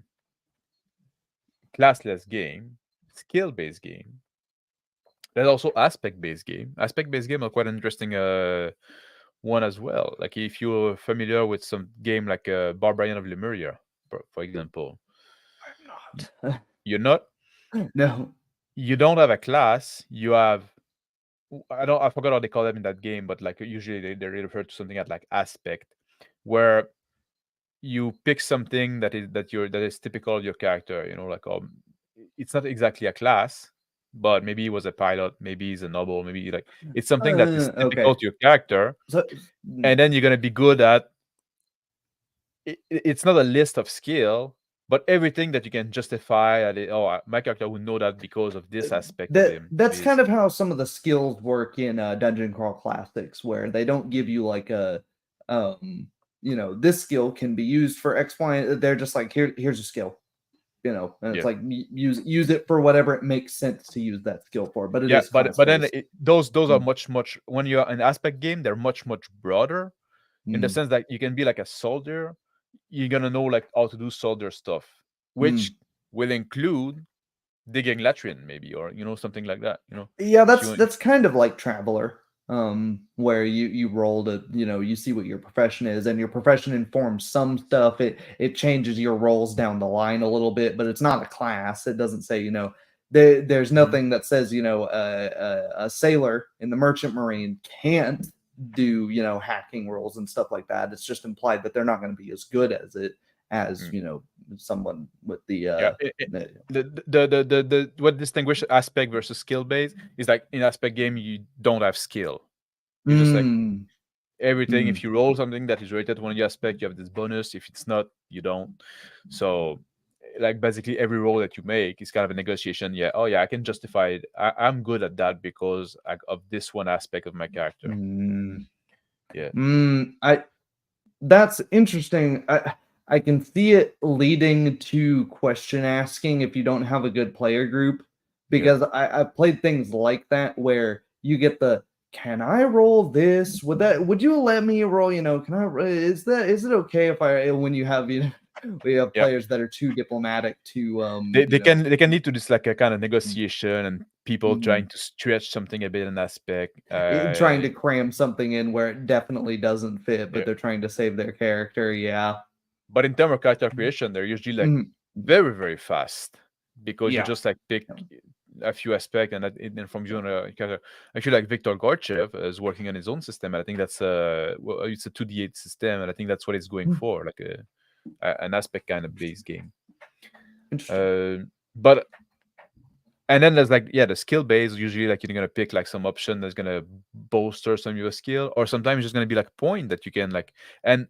classless game, skill-based game, there's also aspect-based game. Aspect-based game are quite interesting one as well. Like if you're familiar with some game like Barbarian of Lemuria, for example. I'm not. You're not? No. You don't have a class. You have, I forgot how they call them in that game, but like usually they refer to something at like aspect, where you pick something that is typical of your character. Like it's not exactly a class, but maybe he was a pilot, maybe he's a noble, maybe like it's something that is typical Okay. to your character, So, and then you're gonna be good at. It's not a list of skill, but everything that you can justify that my character would know that because of this aspect of him. that's kind of how some of the skills work in Dungeon Crawl Classics, where they don't give you like a this skill can be used for X, Y. They're just like, here's a skill, and it's like use it for whatever it makes sense to use that skill for. But it is but then those are much when you're an aspect game, they're much broader in the sense that you can be like a soldier. You're gonna know like how to do soldier stuff, which will include digging latrine maybe, or something like that. Yeah, that's kind of like Traveler, where you roll to you see what your profession is, and your profession informs some stuff. It changes your roles down the line a little bit, but it's not a class. It doesn't say there's nothing that says a sailor in the Merchant Marine can't do hacking rolls and stuff like that. It's just implied that they're not going to be as good as it as someone with the what distinguishes aspect versus skill based is like in aspect game you don't have skill. You just like everything. If you roll something that is rated to one of your aspect, you have this bonus. If it's not, you don't. So like basically every roll that you make is kind of a negotiation. I can justify it. I'm good at that because of this one aspect of my character. that's interesting. I can see it leading to question asking if you don't have a good player group, because I've played things like that where you get the can I roll this? Would you let me roll? Can I is it okay if I when you have we have Yeah. players that are too diplomatic to They can lead to this like a kind of negotiation and people Mhm. trying to stretch something a bit in aspect. Trying to cram something in where it definitely doesn't fit, but Yeah. they're trying to save their character. Yeah. But in terms of character creation, they're usually like Mhm. very, very fast because you Yeah. just like pick a few aspects and then from you on a character. Actually, like Viktor Gorchev is working on his own system, and I think that's it's a 2d8 system, and I think that's what it's going for, like an aspect kind of base game. Interesting. But and then there's like the skill base. Usually, like you're gonna pick like some option that's gonna bolster some of your skill, or sometimes it's gonna be like a point that you can like. And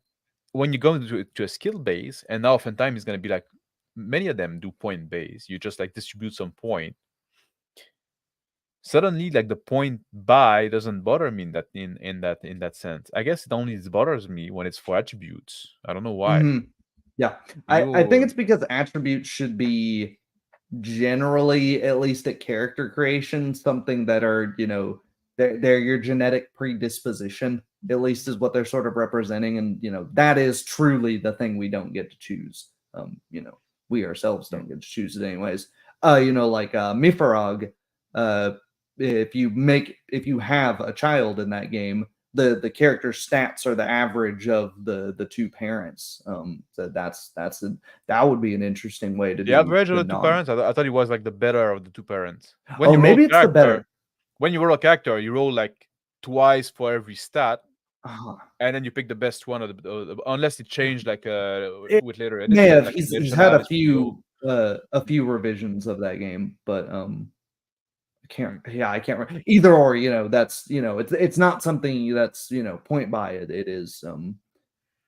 when you go to a skill base, and now oftentimes it's gonna be like many of them do point base. You just like distribute some point. Suddenly, like the point buy doesn't bother me in that sense. I guess it only bothers me when it's for attributes. I don't know why. Yeah. I think You it's because attributes should be generally, at least at character creation, something that are, they're your genetic predisposition, at least is what they're sort of representing. And, that is truly the thing we don't get to choose. We ourselves don't get to choose it anyways. Like Mifarog, uh, if you have a child in that game, the character stats are the average of the two parents. So that would be an interesting way to the do average of the the two non. parents. I thought it was like the better of the two parents. When Oh, you roll maybe it's the character, better. when you roll a character, you roll like twice for every stat, Uh, and then you pick the best one unless it changed like it with later may edition, have. like He's edition had added to go. a few revisions of that game, but I can't. Yeah, I can't. Either or, that's it's not something that's point by it. It is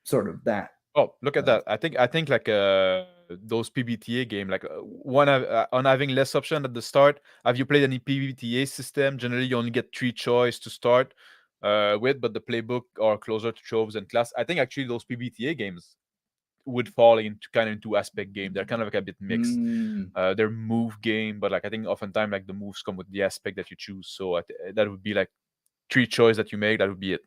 sort of that. Oh, look at Uh, that! I think like those PBTA game, like one on having less option at the start. Have you played any PBTA system? Generally, you only get 3 choice to start with, but the playbook are closer to tropes and class. I think actually those PBTA games would fall into aspect game. They're kind of like a bit mixed. mm, They're move game, but like I think oftentimes like the moves come with the aspect that you choose. So that would be like 3 choice that you make. That would be it.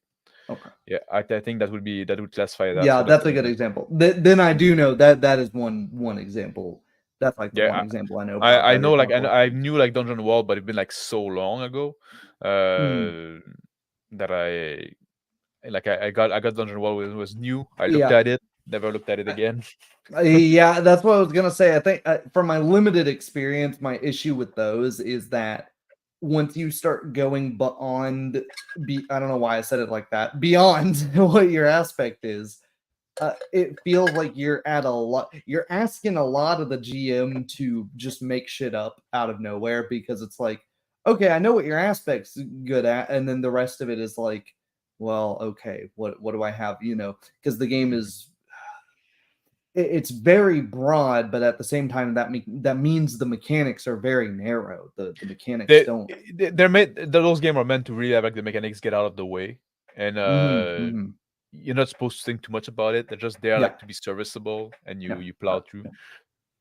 okay. Yeah, I think that would classify that. Yeah, So that's that's a good example. Then I do know that is one example. That's like the one yeah. example I know I better know like example. I knew like Dungeon Wall, but it's been like so long ago Mhm. that I got Dungeon Wall when it was new. I looked Yeah. at it, never looked at it again. Yeah, that's what I was gonna say. I think from my limited experience, my issue with those is that once you start going beyond, I don't know why I said it like that, beyond what your aspect is, it feels like you're at a lot. You're asking a lot of the GM to just make shit up out of nowhere, because it's like, okay, I know what your aspect's good at, and then the rest of it is like, well, okay, what do I have? Because the game is it's very broad, but at the same time, that means the mechanics are very narrow. The mechanics they don't. they're made those games are meant to really have like the mechanics get out of the way, and Mhm. you're not supposed to think too much about it. They're just there Yeah, like to be serviceable, and yeah, you plow through.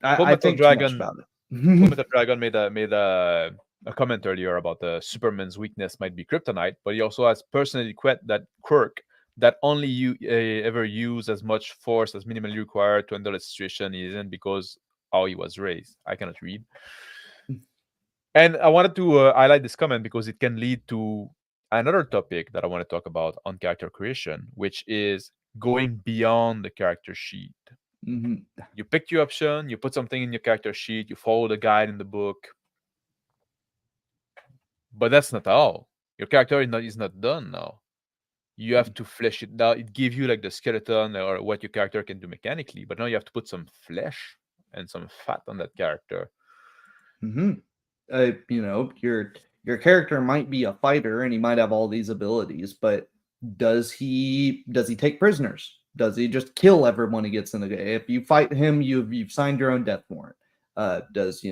yeah. Full I Metal think too much Dragon about Full it. Metal Dragon made a comment earlier about Superman's weakness might be kryptonite, but he also has personally that quirk that only you ever use as much force as minimally required to handle a situation he is in because how he was raised. I cannot read. And I wanted to highlight this comment because it can lead to another topic that I want to talk about on character creation, which is going beyond the character sheet. Mhm. You pick your option, you put something in your character sheet, you follow the guide in the book, but that's not all. Your character is not done now. You have to flesh it out. It gives you like the skeleton or what your character can do mechanically, but now you have to put some flesh and some fat on that character. Mhm. Your character might be a fighter and he might have all these abilities, but does he take prisoners? Does he just kill everyone he gets in the game? If you fight him, you've signed your own death warrant. Does he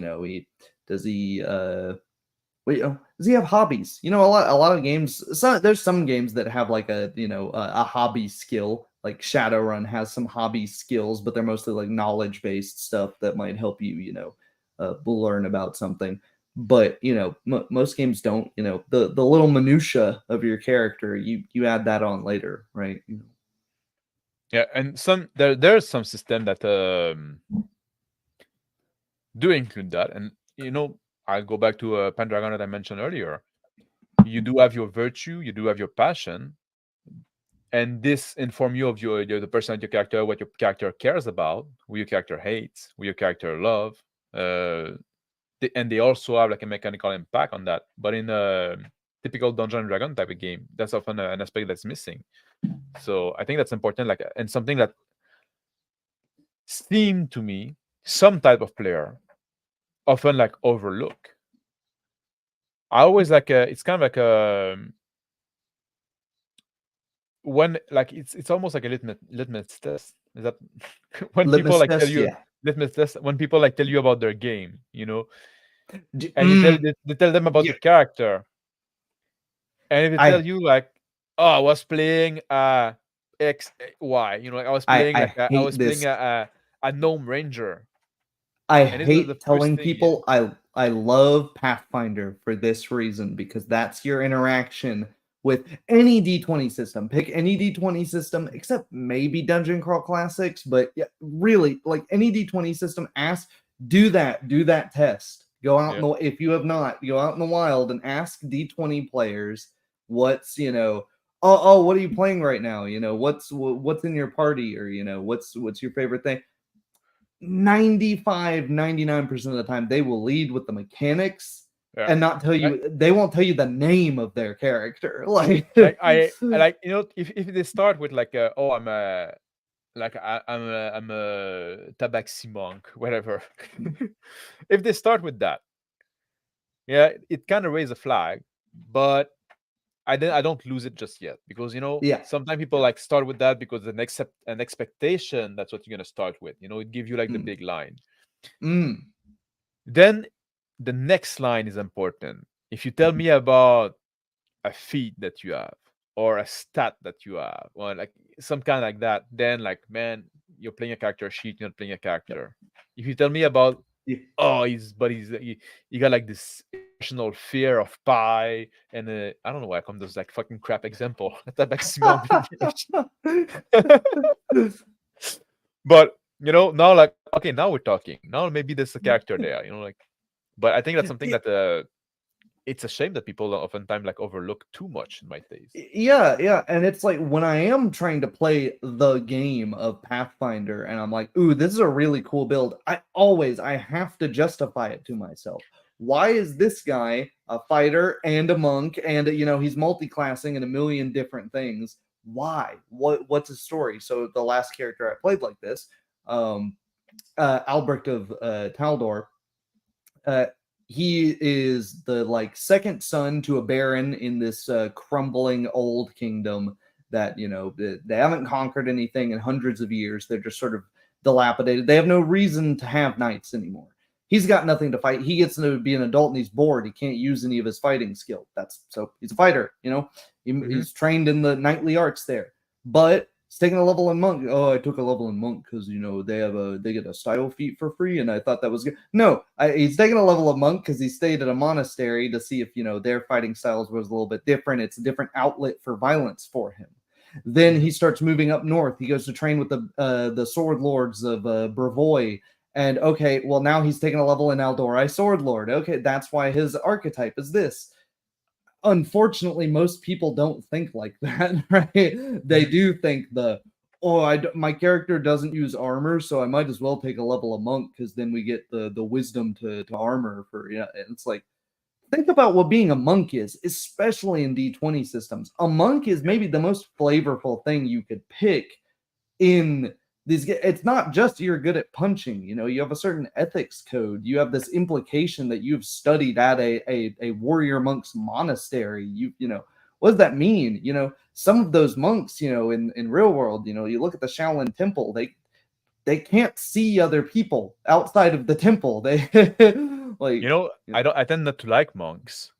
Does he have hobbies? A lot of games. There's some games that have like a hobby skill. Like Shadowrun has some hobby skills, but they're mostly like knowledge based stuff that might help you learn about something. But most games don't. The little minutia of your character, you add that on later, right? Yeah, and there's some system that do include that, and I'll go back to Pendragon that I mentioned earlier. You do have your virtue, you do have your passion, and this inform you of the person of your character, what your character cares about, who your character hates, who your character love, and they also have like a mechanical impact on that. But in a typical Dungeon and Dragon type of game, that's often an aspect that's missing. So I think that's important, like, and something that seemed to me some type of player often like overlook. I always like it's kind of like a when like it's almost like a litmus test. Is that when people Litmus like tell test, you yeah. litmus test when people like tell you about their game, D- and you mm, they tell them about yeah, the character, and if they tell I you like, oh, I was playing X Y, like I was playing I like I hate was playing this. a gnome ranger, I and this is the hate first telling thing. Yeah, people I love Pathfinder for this reason, because that's your interaction with any D20 system. Pick any D20 system except maybe Dungeon Crawl Classics, but yeah, really, like any D20 system, do that test. Go out yeah. if you have not, go out in the wild and ask D20 players what's, oh, what are you playing right now? What's in your party, or what's your favorite thing? 99% of the time they will lead with the mechanics Yeah. and not tell you. They won't tell you the name of their character. Like I like if they start with like oh, I'm a like I'm a tabaxi monk, whatever. If they start with that, yeah, it kind of raises a flag, but I don't lose it just yet, because yeah. sometimes people like start with that because an expectation that's what you're gonna start with. It gives you like the Mm. big line. Mm. Then the next line is important. If you tell me about a feat that you have or a stat that you have or like some kind like that, then like, man, you're playing a character sheet, you're not playing a character. If you tell me about Yeah. oh he got like this irrational fear of pie, and I don't know why I come to this like fucking crap example that like Simon but now like okay, now we're talking, now maybe there's a character there, like, but I think that's something that it's a shame that people oftentimes like overlook too much in my taste. Yeah, and it's like when I am trying to play the game of Pathfinder and I'm like, ooh, this is a really cool build. I have to justify it to myself. Why is this guy a fighter and a monk, and he's multi-classing in a million different things? Why? What's his story? So the last character I played like this, Albrecht of Taldor, uh, he is the like second son to a baron in this crumbling old kingdom that they haven't conquered anything in hundreds of years. They're just sort of dilapidated. They have no reason to have knights anymore. He's got nothing to fight. He gets to be an adult and he's bored. He can't use any of his fighting skill. So he's a fighter. He's trained in the knightly arts there, but he's taking a level in monk. Oh, I took a level in monk because they get a style feat for free, and I thought that was good. No, he's taking a level of monk because he stayed at a monastery to see if their fighting styles was a little bit different. It's a different outlet for violence for him. Then he starts moving up north. He goes to train with the sword lords of Brevoy. And okay, well now he's taking a level in Aldori Sword Lord. Okay, that's why his archetype is this. Unfortunately, most people don't think like that, right? They do think my character doesn't use armor, so I might as well take a level of monk because then we get the wisdom to armor for. And it's like, think about what being a monk is, especially in D20 systems. A monk is maybe the most flavorful thing you could pick in these. It's not just you're good at punching. You have a certain ethics code. You have this implication that you've studied at a warrior monk's monastery. What does that mean? Some of those monks, in real world, you look at the Shaolin Temple, they can't see other people outside of the temple. They like I tend not to like monks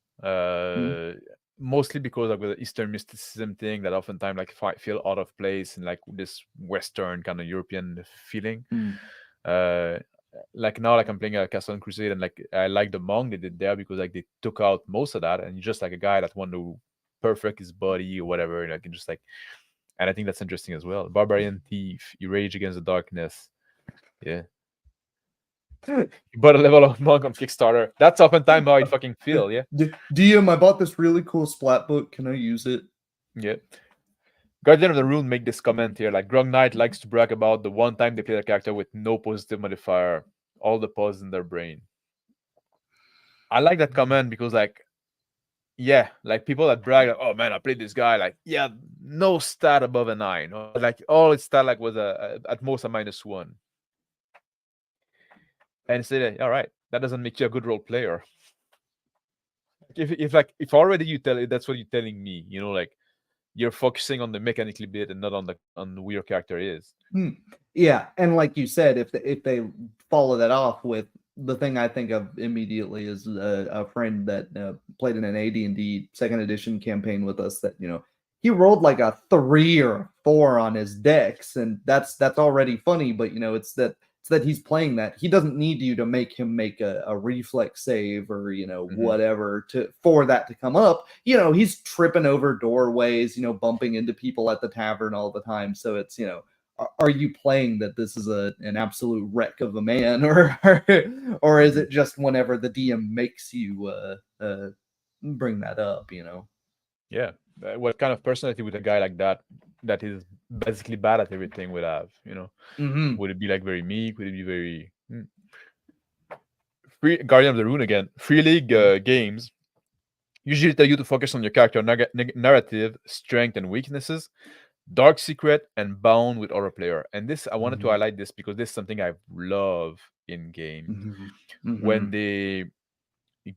Mostly because of the Eastern mysticism thing that oftentimes like feel out of place and like this Western kind of European feeling. Like now, like I'm playing a Castle and Crusade, and like I like the monk they did there because like they took out most of that, and you're just like a guy that want to perfect his body or whatever, and I can just like, and I think that's interesting as well. Barbarian Thief, you rage against the darkness, yeah. You bought a level of monk on Kickstarter. That's oftentimes how it fucking feel, yeah. DM, I bought this really cool splat book. Can I use it? Yeah. Guardian of the Rune make this comment here, like Grog Knight likes to brag about the one time they played a character with no positive modifier, all the pause in their brain. I like that comment because like, yeah, like people that brag like, oh man, I played this guy, like, yeah, no stat above a 9. Or like all its stat like was at most a -1. And say, all right, that doesn't make you a good role player. If already you tell it, that's what you're telling me, you know, like you're focusing on the mechanical bit and not on who your character is. Yeah, and like you said, if they follow that off with the thing I think of immediately is a friend that played in an AD&D second edition campaign with us that he rolled like a 3 or a 4 on his dex, and that's already funny. But it's that he's playing that he doesn't need you to make him make a reflex save or whatever for that to come up. He's tripping over doorways, bumping into people at the tavern all the time. So it's are you playing that this is an absolute wreck of a man, or is it just whenever the DM makes you bring that up? Yeah, what kind of personality would a guy like that is basically bad at everything would have? Would it be like very meek? Would it be very free? Guardian of the Rune again. Free League games usually tell you to focus on your character narrative, strength, and weaknesses. Dark Secret and Bound with other player. And this I wanted to highlight this because this is something I love in game. When they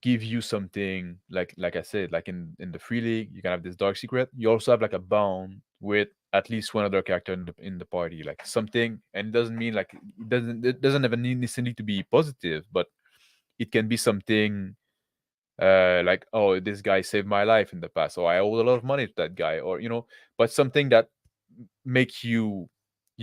give you something like I said, like in the Free League, you can have this Dark Secret. You also have like a Bound with at least one other character in the party, like something, and it doesn't mean like it doesn't even necessarily to be positive, but it can be something like, oh, this guy saved my life in the past, or I owe a lot of money to that guy, or but something that make you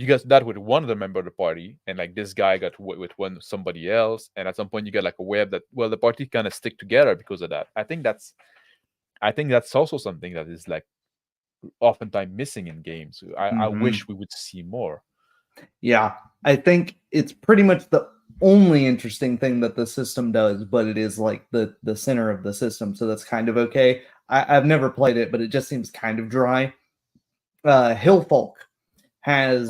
got that with one other member of the party, and like this guy got with somebody else, and at some point you get like a web that the party kind of stick together because of that. I think that's also something that is like oftentimes missing in games. I wish we would see more. Yeah, I think it's pretty much the only interesting thing that the system does, but it is like the center of the system, so that's kind of okay. I've never played it, but it just seems kind of dry. Hillfolk has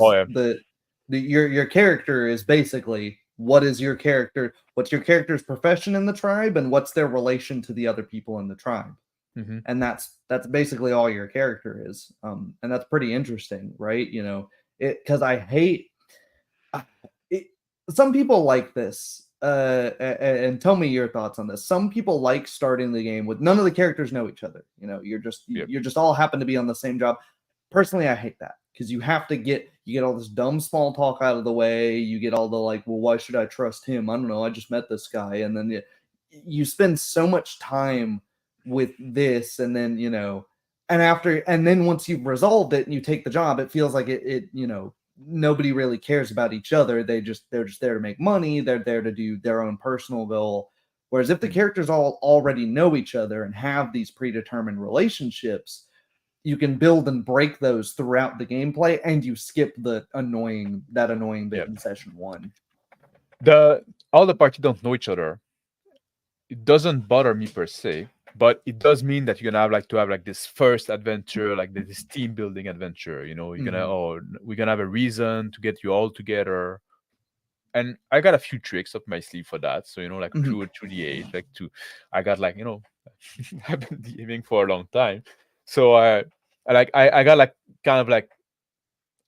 your character is basically what's your character's profession in the tribe, and what's their relation to the other people in the tribe. And that's basically all your character is, and that's pretty interesting, right? Because I hate it. Some people like this, and tell me your thoughts on this. Some people like starting the game with none of the characters know each other. You're just all happen to be on the same job. Personally, I hate that because you get all this dumb small talk out of the way. You get all the like, well, why should I trust him? I don't know. I just met this guy, and then you spend so much time with this, and then and then once you've resolved it and you take the job, it feels like it nobody really cares about each other. They're just there to make money. They're there to do their own personal goal. Whereas if the characters all already know each other and have these predetermined relationships, you can build and break those throughout the gameplay, and you skip that annoying bit in session 1. All the party don't know each other. It doesn't bother me per se, but it does mean that you're gonna have this first adventure, like this team building adventure. You're we're gonna have a reason to get you all together. And I got a few tricks up my sleeve for that. So through the age, I got I've been DMing for a long time, so I got like kind of like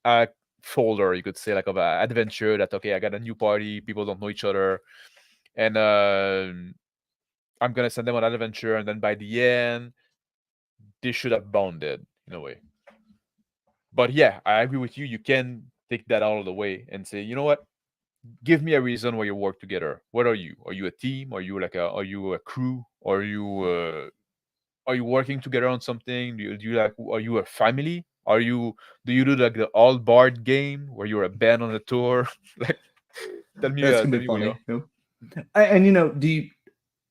a folder, you could say, like of an adventure that I got a new party, people don't know each other, and I'm gonna send them on that adventure, and then by the end, they should have bonded in a way. But yeah, I agree with you. You can take that out of the way and say, you know what? Give me a reason why you work together. What are you? Are you a team? Are you a crew? Are you are you working together on something? Do you like, are you a family? Do you do like the all bard game where you're a band on a tour? Like, That's gonna tell be me what you funny. are. And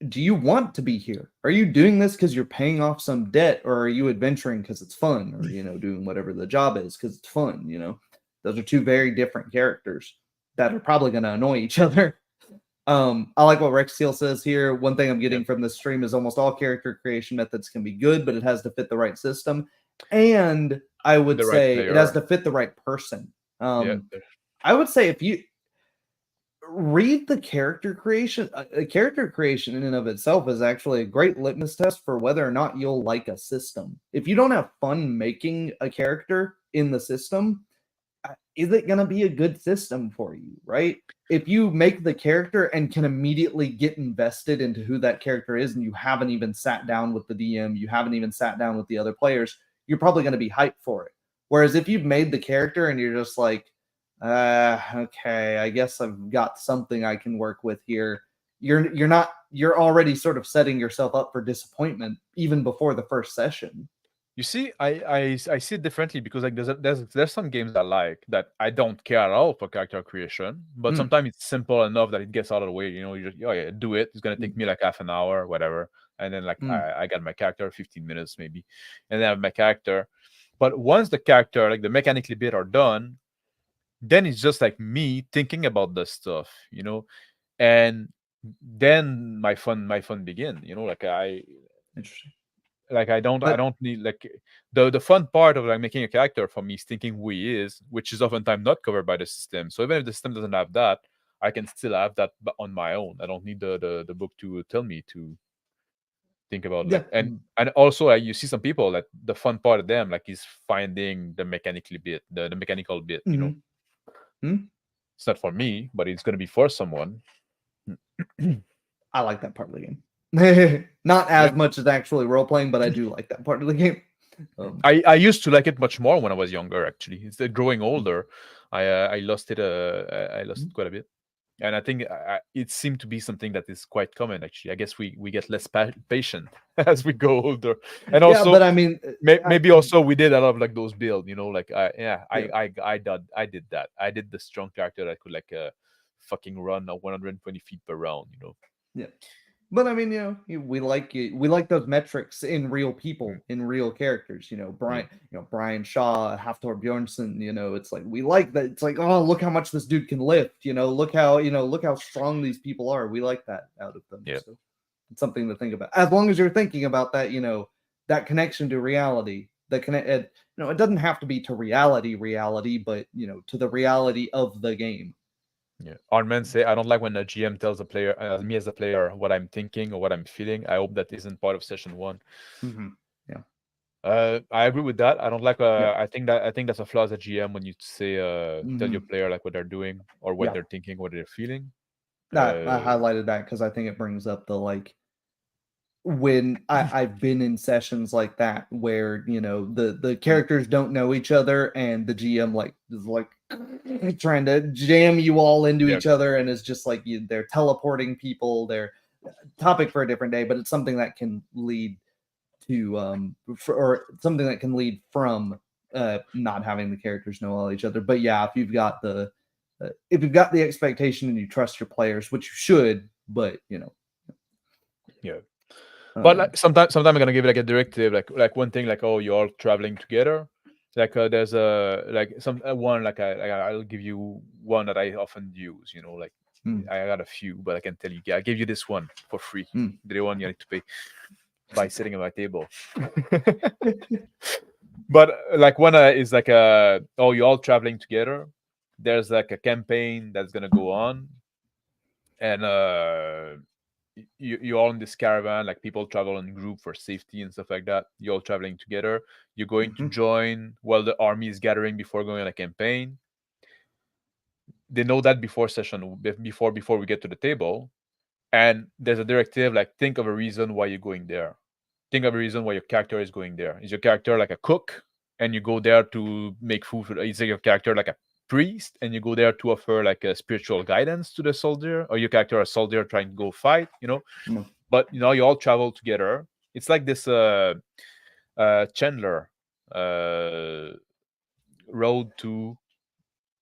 do you want to be here? Are you doing this because you're paying off some debt, or are you adventuring because it's fun, or doing whatever the job is because it's fun? Those are two very different characters that are probably going to annoy each other. I like what Rex Steele says here. One thing I'm getting from this stream is almost all character creation methods can be good, but it has to fit the right system, and I would The right say it has player. to fit the right person. Yeah. I would say if you read the character creation, character creation in and of itself is actually a great litmus test for whether or not you'll like a system. If you don't have fun making a character in the system, is it going to be a good system for you, right? If you make the character and can immediately get invested into who that character is, and you haven't even sat down with the DM, you haven't even sat down with the other players, you're probably going to be hyped for it. Whereas if you've made the character and you're just like, okay, I guess I've got something I can work with here, you're already sort of setting yourself up for disappointment even before the first session. You see, I see it differently because like there's some games I like that I don't care at all for character creation, but sometimes it's simple enough that it gets out of the way. You just do it. It's gonna take me like half an hour, whatever, and then like I got my character, 15 minutes maybe, and then I have my character. But once the character, like the mechanically bit are done, then it's just like me thinking about the stuff, and then my fun begin. Like Interesting. like I don't need like the fun part of like making a character for me is thinking who he is, which is oftentimes not covered by the system. So even if the system doesn't have that, I can still have that on my own. I don't need the book to tell me to think about like and also you see some people that the fun part of them like is finding the mechanical bit. It's not for me, but it's gonna be for someone. I like that part of the game. Not as much as actually role playing, but I do like that part of the game. I used to like it much more when I was younger. Actually, it's growing older. I lost it. I lost it quite a bit, and I think it seemed to be something that is quite common. Actually, I guess we get less patient as we go older, and also, but I mean, maybe also we did a lot of like those builds. I did that. I did the strong character that could like fucking run 120 feet per round. Yeah. But I mean, we like those metrics in real people, in real characters. Brian Shaw, Hafthor Bjornsson. It's like we like that. It's like, oh, look how much this dude can lift. Look how strong these people are. We like that out of them. Yeah. So it's something to think about. As long as you're thinking about that, that connection to reality. It doesn't have to be to reality, but to the reality of the game. Yeah, Armen say I don't like when a GM tells a player, me as a player, what I'm thinking or what I'm feeling. I hope that isn't part of session one. Yeah, I agree with that. I don't like. I think that's a flaw as a GM when you say tell your player like what they're doing or what they're thinking, what they're feeling. I highlighted that because I think it brings up the like when I've been in sessions like that where the characters don't know each other and the GM like is like trying to jam you all into each other, and it's just like they're teleporting people. They're topic for a different day, but it's something that can lead to or something that can lead from not having the characters know all each other. But yeah, if you've got the expectation and you trust your players, which you should, but yeah. But like, sometimes I'm gonna give like a directive, like one thing, like, oh, you're all traveling together. Like there's a like some one like I'll give you one that I often use. Like I got a few, but I can tell you, I gave you this one for free. The one you need to pay by sitting at my table. But like one is like oh, you're all traveling together. There's like a campaign that's gonna go on, and you're all in this caravan, like people travel in group for safety and stuff like that. You're all traveling together. You're going to join while the army is gathering before going on a campaign. They know that before we get to the table, and there's a directive like think of a reason why you're going there. Think of a reason why your character is going there. Is your character like a cook and you go there to make food for? Is your character like a priest and you go there to offer like a spiritual guidance to the soldier, or your character a soldier trying to go fight? But you all travel together, It's like this Chandler road to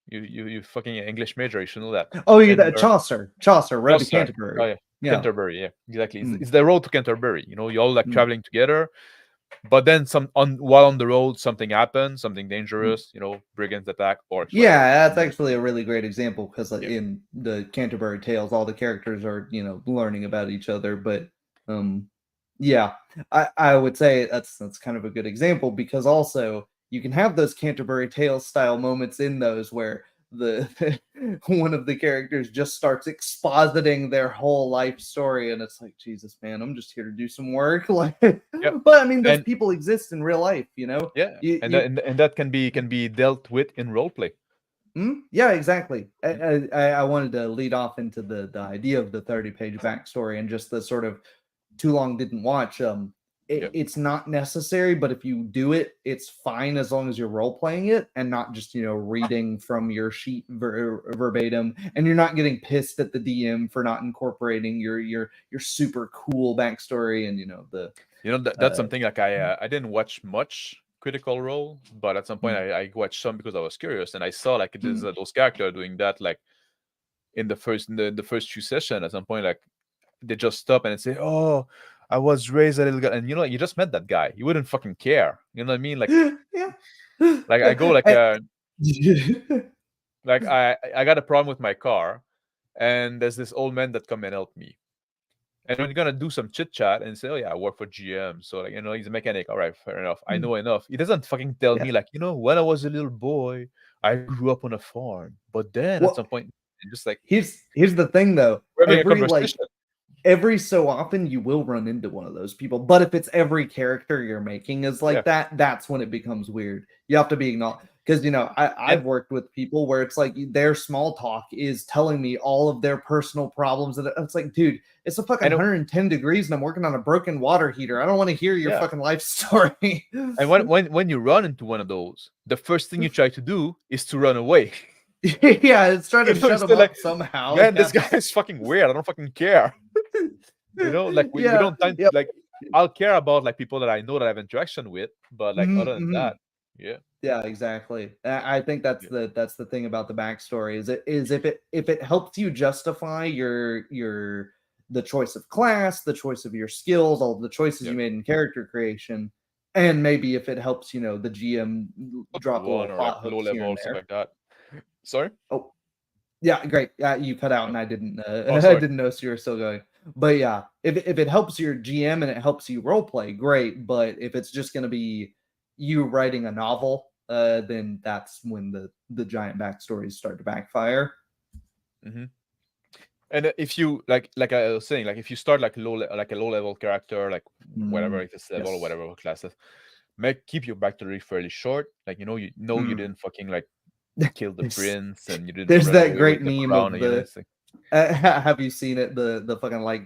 you fucking English major. You should know that. Oh, yeah, Chandler, Chaucer, Road to Chaucer. Oh Canterbury. yeah, Yeah. Canterbury. Yeah, exactly. Mm. It's the road to Canterbury. You know, you all like Mm. traveling together, but then while on the road, something happens, something Mm. dangerous. You know, brigands attack, orcs. Yeah, that's actually a really great example because Yeah. in the Canterbury Tales, all the characters are learning about each other. But yeah, I would say that's kind of a good example because also you can have those Canterbury Tales style moments in those where the one of the characters just starts expositing their whole life story, and it's like, Jesus, man, I'm just here to do some work. Like, Yep. but I mean, those And people exist in real life, you know. yeah, You, and you that can be dealt with in role play. Yeah, exactly. I wanted to lead off into the idea of the 30-page backstory and just the sort of too long didn't watch. Yep. It's not necessary, but if you do it, it's fine as long as you're role playing it and not just reading from your sheet verbatim, and you're not getting pissed at the DM for not incorporating your super cool backstory and the That's something like I didn't watch much Critical Role, but at some point I watched some because I was curious, and I saw like there's those characters doing that like in the first few sessions. At some point, like they just stop and say, "Oh, I was raised a little guy," and you just met that guy. You wouldn't fucking care. You know what I mean? Like, yeah. like I go like I- like I got a problem with my car, and there's this old man that come and help me. And when you're gonna do some chit chat and say, "Oh yeah, I work for GM," so like he's a mechanic. All right, fair enough. I know enough. He doesn't fucking tell yeah. me like, when I was a little boy, I grew up on a farm, but then at Well, some point, just like here's the thing though. we're having a Every conversation. every so often you will run into one of those people, but if it's every character you're making is like Yeah. that's when it becomes weird. You have to be acknowledged because I've And worked with people where it's like their small talk is telling me all of their personal problems, and it's like, dude, it's a fucking I know, 110 degrees and I'm working on a broken water heater. I don't want to hear your yeah. fucking life story. And when you run into one of those, the first thing you try to do is to run away. Yeah, it's trying to shut It's them up like, somehow. man, Yeah. this guy is fucking weird. I don't fucking care. Like we Yeah, don't time yeah. like I'll care about like people that I know that I have interaction with, but like other than that, yeah. Yeah, exactly. I think that's Yeah. the thing about the backstory is if it helps you justify the choice of class, the choice of your skills, all of the choices Yeah. you made in character creation, and maybe if it helps, the GM drop little One or like plot low hooks here level and stuff there. like that. Sorry? Oh, yeah, great. Yeah, you cut out Oh, and I didn't oh I sorry. didn't know so you were still going. But yeah, if it helps your GM and it helps you role play, great. But if it's just going to be you writing a novel, then that's when the giant backstories start to backfire. Mm-hmm. And if you like I was saying, like if you start like like a low level character, like whatever it is level or Yes. whatever classes, keep your backstory fairly short. Like you Mm. didn't fucking like kill the there's prince and you didn't there's run that away with great the meme crown, of and it's like, have you seen it, the fucking like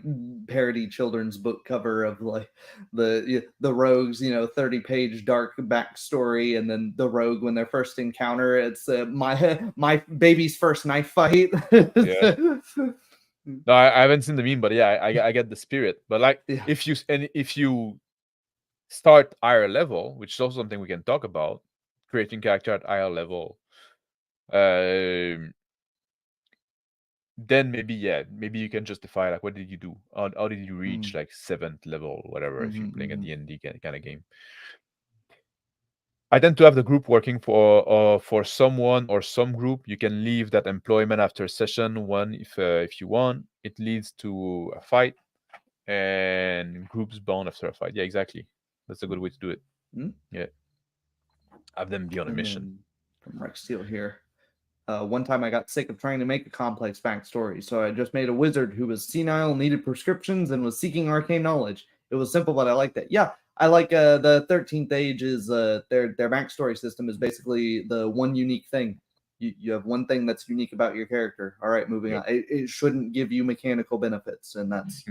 parody children's book cover of like the rogues, 30-page dark backstory, and then the rogue when their first encounter, it's my baby's first knife fight. yeah. No, I haven't seen the meme, but yeah, I get the spirit. But like Yeah. if you start higher level, which is also something we can talk about, creating character at higher level, then maybe you can justify like what did you do? How did you reach Mm. like 7th level, whatever, if you're playing a Mhm, D&D kind of game. I tend to have the group working for someone or some group. You can leave that employment after session one if you want. It leads to a fight, and groups bond after a fight. Yeah, exactly. That's a good way to do it. mhm. Yeah, have them be on a And mission. then from Rex Steel here. One time I got sick of trying to make a complex backstory, so I just made a wizard who was senile, needed prescriptions, and was seeking arcane knowledge. It was simple, but I liked it. Yeah, I like the 13th Age is their backstory system is basically the one unique thing. You have one thing that's unique about your character. All right, moving Yep. on. It shouldn't give you mechanical benefits, and that's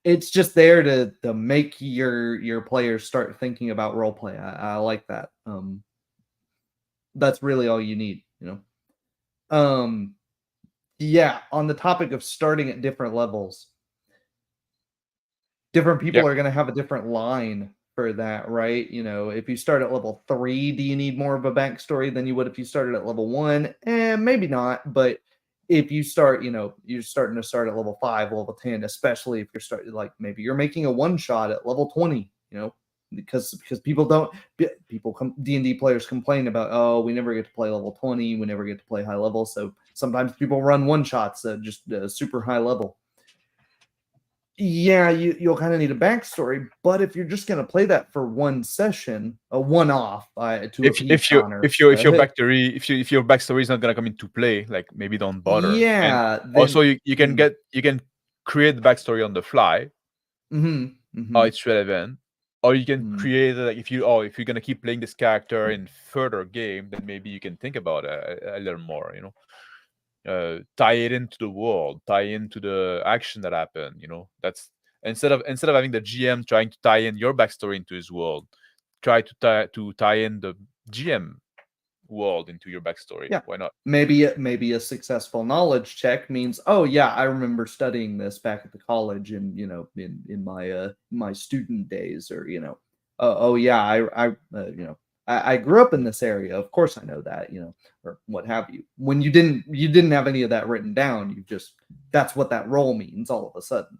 it's just there to make your players start thinking about role play. I like that. That's really all you need. Yeah, on the topic of starting at different levels, different people Yeah. are going to have a different line for that, right? You know, if you start at level 3, do you need more of a backstory than you would if you started at level 1? Maybe not, but if you start, you know, you're starting to start at level 5, level 10, especially if you're starting, like, maybe you're making a one shot at level 20, you know, because people don't, D&D players complain about, oh, we never get to play level 20, we never get to play high level, so sometimes people run one shots at just super high level. Yeah, you'll kind of need a backstory, but if you're just going to play that for one session, a one-off to appease Connor, if your backstory if your backstory is not gonna come into play, like, maybe don't bother. yeah, And also you can create the backstory on the fly. It's relevant, or you can create, like, if you're gonna keep playing this character in further game, then maybe you can think about it a little more, you know. Tie it into the world, tie into the action that happened, you know. That's instead of having the GM trying to tie in your backstory into his world, try to tie in the GM world into your backstory. Yeah. Why not? Maybe a successful knowledge check means, oh yeah, I remember studying this back at the college and, you know, in my my student days, or, you know, oh yeah, I you know, I grew up in this area. Of course I know that, you know, or what have you. When you didn't have any of that written down, you just, that's what that role means all of a sudden.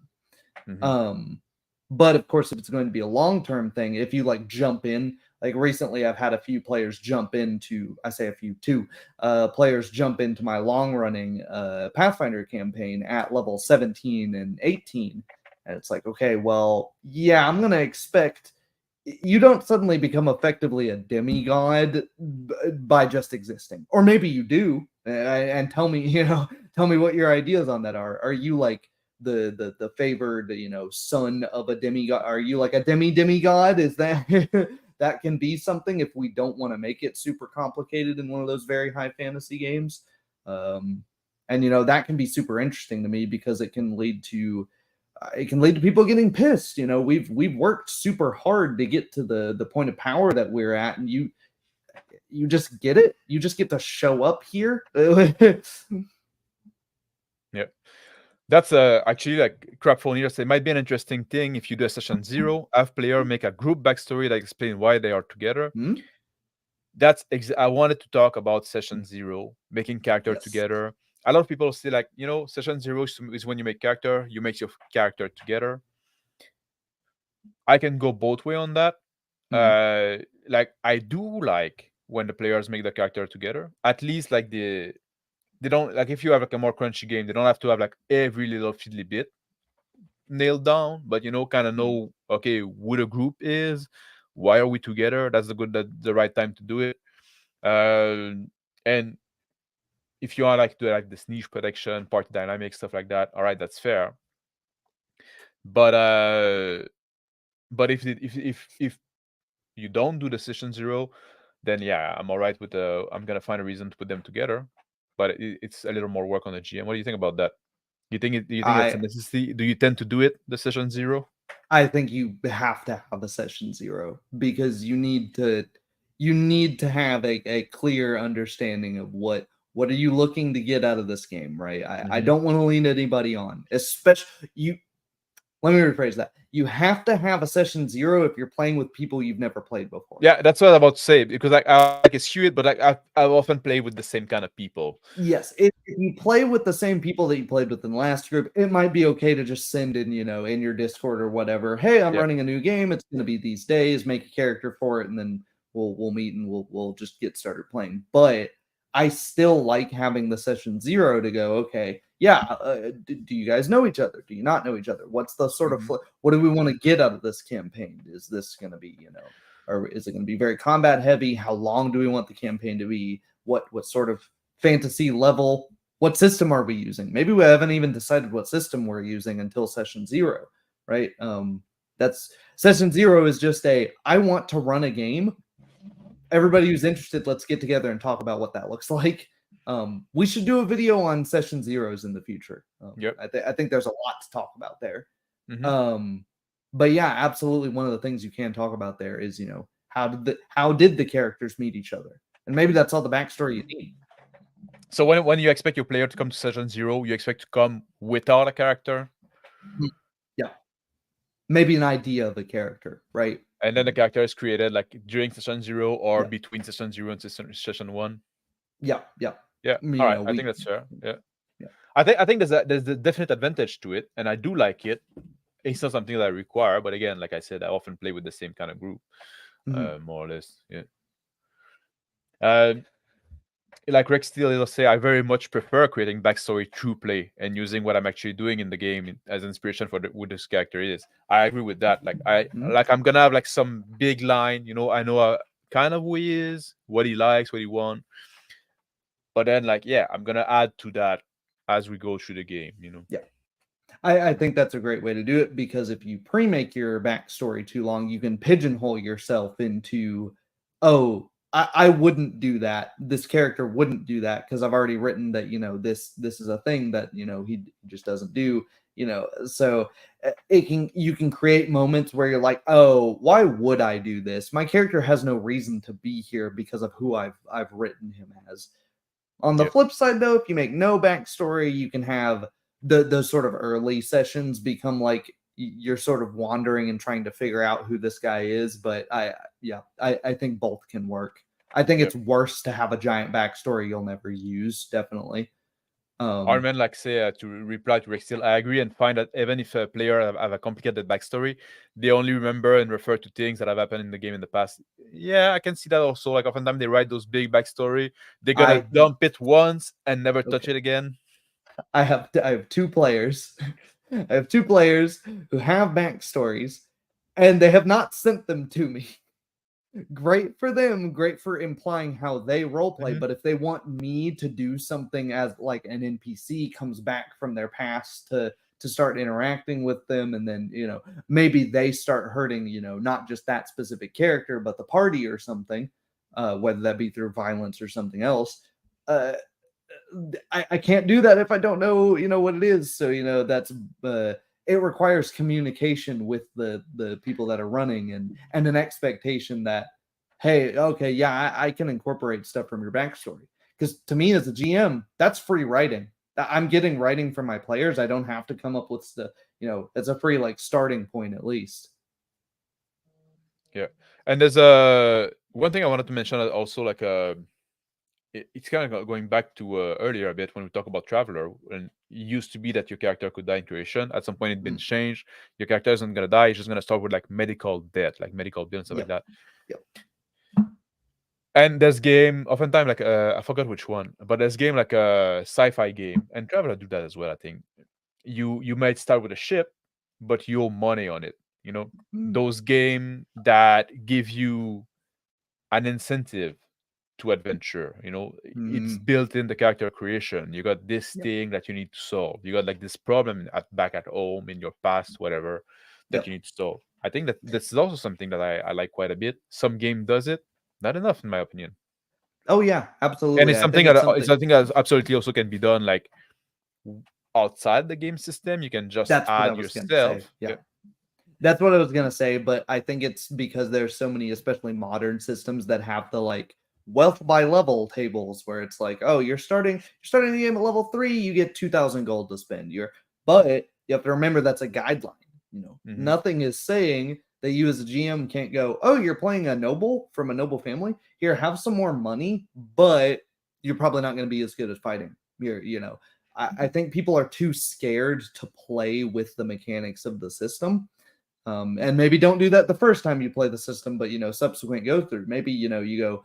But of course, if it's going to be a long-term thing, if you like jump in, like recently I've had a few players jump into, I say a few, two players jump into my long-running Pathfinder campaign at level 17 and 18. And it's like, okay, well, yeah, I'm going to expect, you don't suddenly become effectively a demigod by just existing. Or maybe you do. And tell me, you know, tell me what your ideas on that are. Are you like the favored, you know, son of a demigod? Are you like a demigod? Is that that can be something if we don't want to make it super complicated in one of those very high fantasy games? And you know, that can be super interesting to me because it can lead to people getting pissed. You know, we've worked super hard to get to the point of power that we're at, and you just get it. You just get to show up here. Yeah. That's actually, like, Crap Phone here say, might be an interesting thing if you do a session 0, have player make a group backstory that explain why they are together. That's I wanted to talk about session 0, making character together. A lot of people say, like, you know, session 0 is when you make character, you make your character together. I can go both way on that. Like, I do like when the players make the character together. At least, like, they don't, like, if you have like a more crunchy game, they don't have to have like every little fiddly bit nailed down, but, you know, kind of know, okay, who the group is, why are we together. That's the right time to do it. And if you want, like, to do like this niche protection, party dynamic, stuff like that, all right, that's fair. But if you don't do the session 0, then yeah, I'm all right with I'm gonna find a reason to put them together. But it's a little more work on the GM. What do you think about that? Do you think it's a necessity? Do you tend to do it, the session 0? I think you have to have a session 0 because you need to have a clear understanding of what are you looking to get out of this game, right? I don't want to lean anybody on, especially you. Let me rephrase that. You have to have a session 0 if you're playing with people you've never played before. Yeah, that's what I'm about to say, because like, I like eschew it, but like, I often play with the same kind of people. Yes, if you play with the same people that you played with in the last group, it might be okay to just send in, you know, in your Discord or whatever, hey, I'm running a new game. It's going to be these days. Make a character for it, and then we'll meet and we'll just get started playing. But I still like having the session 0 to go, okay, yeah, do you guys know each other? Do you not know each other? What's the sort of what do we want to get out of this campaign? Is this going to be, you know, or is it going to be very combat heavy? How long do we want the campaign to be? What sort of fantasy level? What system are we using? Maybe we haven't even decided what system we're using until session 0, right? That's session 0 is just I want to run a game. Everybody who's interested, let's get together and talk about what that looks like. We should do a video on session 0s in the future. I think there's a lot to talk about there. But yeah, absolutely. One of the things you can talk about there is, you know, how did the characters meet each other? And maybe that's all the backstory you need. So when you expect your player to come to session 0, you expect to come without a character? Yeah. maybe an idea of a character, right? And then the character is created like during session 0 or Yeah. between session 0 and session 1. Yeah, yeah. Yeah. All You right. know, I think we that's fair. Yeah. yeah. I think there's a definite advantage to it, and I do like it. It's not something that I require, but again, like I said, I often play with the same kind of group, Mhm. more or less. Yeah. Like Rex Steele will say, I very much prefer creating backstory through play and using what I'm actually doing in the game as inspiration for who this character is. I agree with that. Mhm. I'm gonna have like some big line, I know kind of who he is, what he likes, what he wants, but then like I'm gonna add to that as we go through the game. Yeah. I think that's a great way to do it, because if you pre-make your backstory too long, you can pigeonhole yourself into, oh, I wouldn't do that. This character wouldn't do that because I've already written that, this is a thing that, he just doesn't do, so you can create moments where you're like, oh, why would I do this? My character has no reason to be here because of who I've written him as. On the Yep. flip side, though, if you make no backstory, you can have those sort of early sessions become like you're sort of wandering and trying to figure out who this guy is. But I think both can work. I think Yep. it's worse to have a giant backstory you'll never use. Definitely. Armin, like say to reply to Rex Steele, I agree and find that even if a player have a complicated backstory, they only remember and refer to things that have happened in the game in the past. Yeah, I can see that also. Like oftentimes they write those big backstory, they're gonna I dump it once and never touch okay. it again. I have two players. I have two players who have backstories, and they have not sent them to me. Great for them, great for implying how they roleplay. Mhm. But if they want me to do something as like an NPC comes back from their past to start interacting with them, and then maybe they start hurting, not just that specific character but the party or something, whether that be through violence or something else. Uh, I can't do that if I don't know, what it is. So, that's it requires communication with the people that are running, and an expectation that, hey, okay, yeah, I can incorporate stuff from your backstory. Because to me as a GM, that's free writing. I'm getting writing from my players. I don't have to come up with stuff. It's a free like starting point at least. Yeah, and there's a one thing I wanted to mention also, like it's kind of going back to earlier a bit when we talk about Traveler, and it used to be that your character could die in creation. At some point, it's been Mm. changed. Your character isn't gonna die; it's just gonna start with like medical death, like medical bill and stuff like Yep. that. Yep. And there's game, oftentimes like I forgot which one, but there's game like a sci-fi game, and Traveler do that as well. I think you might start with a ship, but you owe money on it. Mm. Those game that give you an incentive to adventure. It's Mm. built in the character creation. You got this Yep. thing that you need to solve. You got like this problem back at home in your past, whatever, that Yep. you need to solve. I think that this is also something that I like quite a bit. Some game does it, not enough in my opinion. Oh yeah, And absolutely. it's I something think that it's it's something something that absolutely also can be done like outside the game system. You can just that's what I add was gonna say. yourself. Yeah. Yeah. That's what I was gonna say, but I think it's because there's so many, especially modern systems, that have the like wealth by level tables where it's like, oh, you're starting the game at level 3, you get 2,000 gold to spend. But you have to remember that's a guideline. Hmm. Nothing is saying that you as a GM can't go, oh, you're playing a noble from a noble family. Here, have some more money, but you're probably not going to be as good at fighting. I think people are too scared to play with the mechanics of the system, and maybe don't do that the first time you play the system, but subsequent go through. Maybe you go,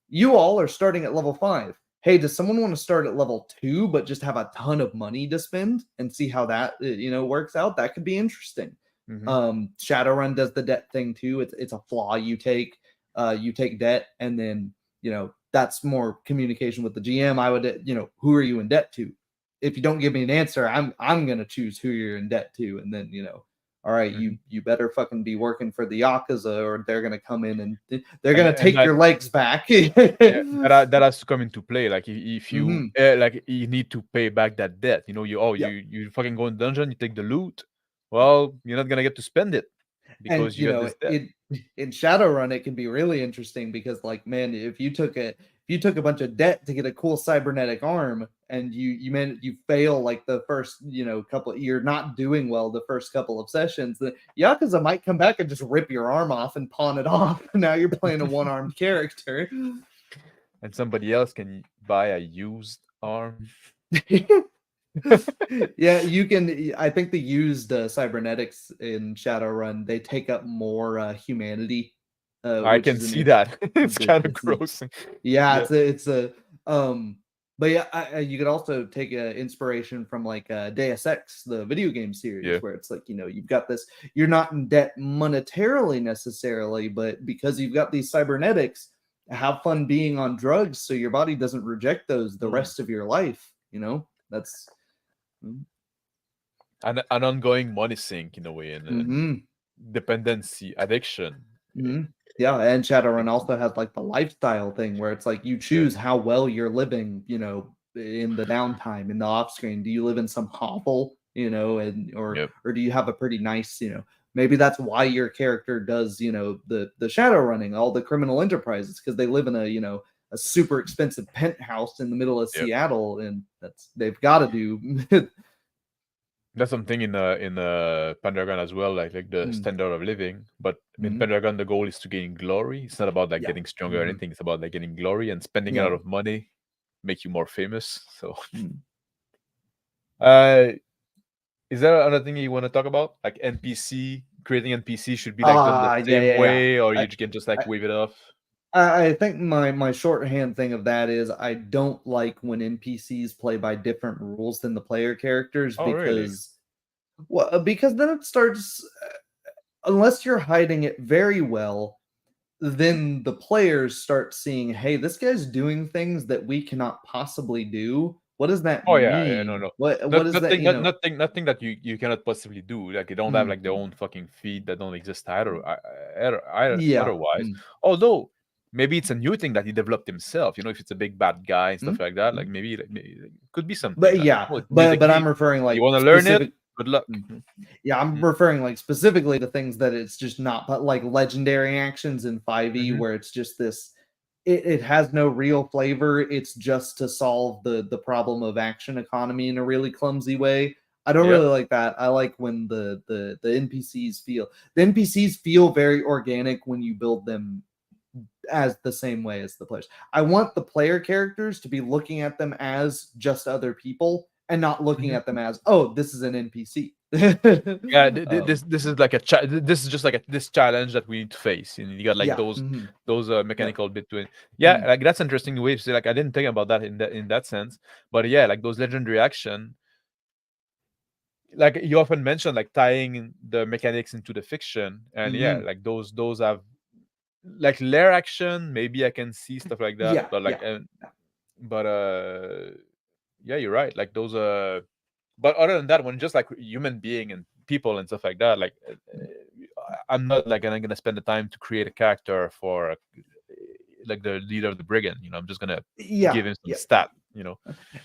you all are starting at level 5. Hey, does someone want to start at level 2 but just have a ton of money to spend and see how that works out? That could be interesting. Hmm. Shadowrun does the debt thing too. It's a flaw you take. You take debt, and then that's more communication with the GM. I would who are you in debt to? If you don't give me an answer, I'm gonna choose who you're in debt to, and then all right, Hmm. you better fucking be working for the Yakuza, or they're gonna come in and they're and gonna and take that your legs back. yeah, that has to come into play. Like if you Hmm. like you need to pay back that debt. Yeah, You fucking go in dungeon, you take the loot. Well, you're not gonna get to spend it and because you got this debt. in Shadowrun, it can be really interesting because, like, man, if you took a bunch of debt to get a cool cybernetic arm and you fail like the first, couple, you're not doing well the first couple of sessions, the Yakuza might come back and just rip your arm off and pawn it off. Now you're playing a one-armed character. And somebody else can buy a used arm. Yeah, you can. I think the used cybernetics in Shadowrun, they take up more humanity. I Which can is see that. It's kind of it's neat. gross. Yeah, Yeah. it's a but yeah, you could also take inspiration from like Deus Ex, the video game series, Yeah. where it's like, you've got this, you're not in debt monetarily necessarily, but because you've got these cybernetics, have fun being on drugs so your body doesn't reject those the rest of your life. That's An ongoing money sink in a way, and dependency, addiction. Yeah, and Shadowrun also has like the lifestyle thing where it's like you choose how well you're living, in the downtime, in the off screen. Do you live in some hovel, and or do you have a pretty nice, maybe that's why your character does, the shadow running, all the criminal enterprises, because they live in a super expensive penthouse in the middle of Seattle, and they've got to do. That's something in Pendragon as well, like the standard of living. But in Pendragon, the goal is to gain glory. It's not about like getting stronger or anything. It's about like getting glory, and spending a lot of money make you more famous. So, is there another thing you want to talk about? Like NPC, creating NPC should be like done the same way, or you can just like wave it off? I think my shorthand thing of that is I don't like when NPCs play by different rules than the player characters, because because then it starts, unless you're hiding it very well, then the players start seeing, hey, this guy's doing things that we cannot possibly do. What does that mean? Yeah, no. What is nothing, that? nothing that you cannot possibly do. Like, they don't have like their own fucking feed that don't exist otherwise. Although maybe it's a new thing that he developed himself. If it's a big bad guy and stuff like that, like maybe it could be something. But like, but I'm referring like you want to learn it. Good luck. Yeah, I'm referring like specifically to things that it's just not, but like legendary actions in 5e where it's just this. It has no real flavor. It's just to solve the problem of action economy in a really clumsy way. I don't really like that. I like when the NPCs feel very organic when you build them as the same way as the players. I want the player characters to be looking at them as just other people and not looking at them as, oh, this is an NPC. Yeah, this is like this is just like this challenge that we need to face, and you got like those mechanical bit to it. Yeah, like that's interesting way to say. Like, I didn't think about that in that sense, but yeah, like those legendary action, like you often mention, like tying the mechanics into the fiction, and like those have like lair action. Maybe I can see stuff like that, but like yeah, you're right. Like those but other than that, when just like human being and people and stuff like that, like I'm not like gonna spend the time to create a character for like the leader of the brigand. I'm just gonna give him some stat.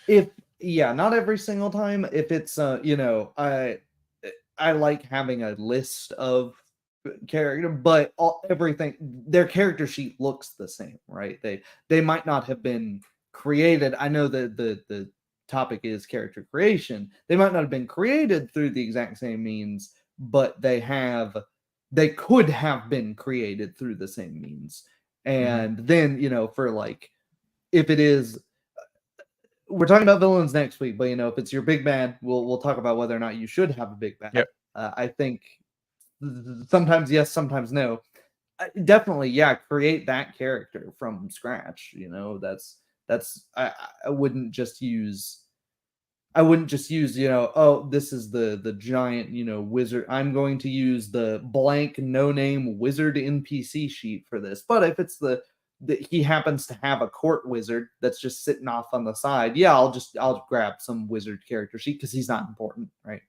If not every single time. If it's I like having a list of character, but everything, their character sheet looks the same, right? They might not have been created. I know that the topic is character creation. They might not have been created through the exact same means, but they could have been created through the same means. And then, for like, if it is, we're talking about villains next week, but if it's your big bad, we'll talk about whether or not you should have a big bad. I think sometimes yes, sometimes no. Definitely, create that character from scratch. That's I wouldn't just use. Oh, this is the giant, wizard. I'm going to use the blank no name wizard NPC sheet for this. But if it's he happens to have a court wizard that's just sitting off on the side, I'll grab some wizard character sheet because he's not important, right?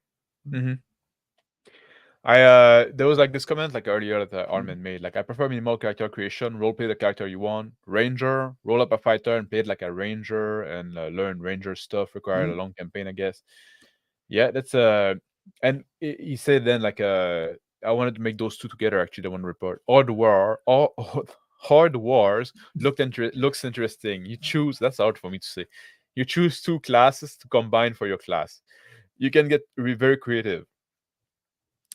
There was like this comment like earlier that Armin made, like, I prefer minimal character creation, role play the character you want. Ranger, roll up a fighter and play it like a ranger, and learn ranger stuff, require a long campaign, I guess. Yeah, that's and he said then like I wanted to make those two together, actually, the one report. Odd War Horde Wars looks interesting. You choose, that's hard for me to say. You choose 2 classes to combine for your class. You can get very creative.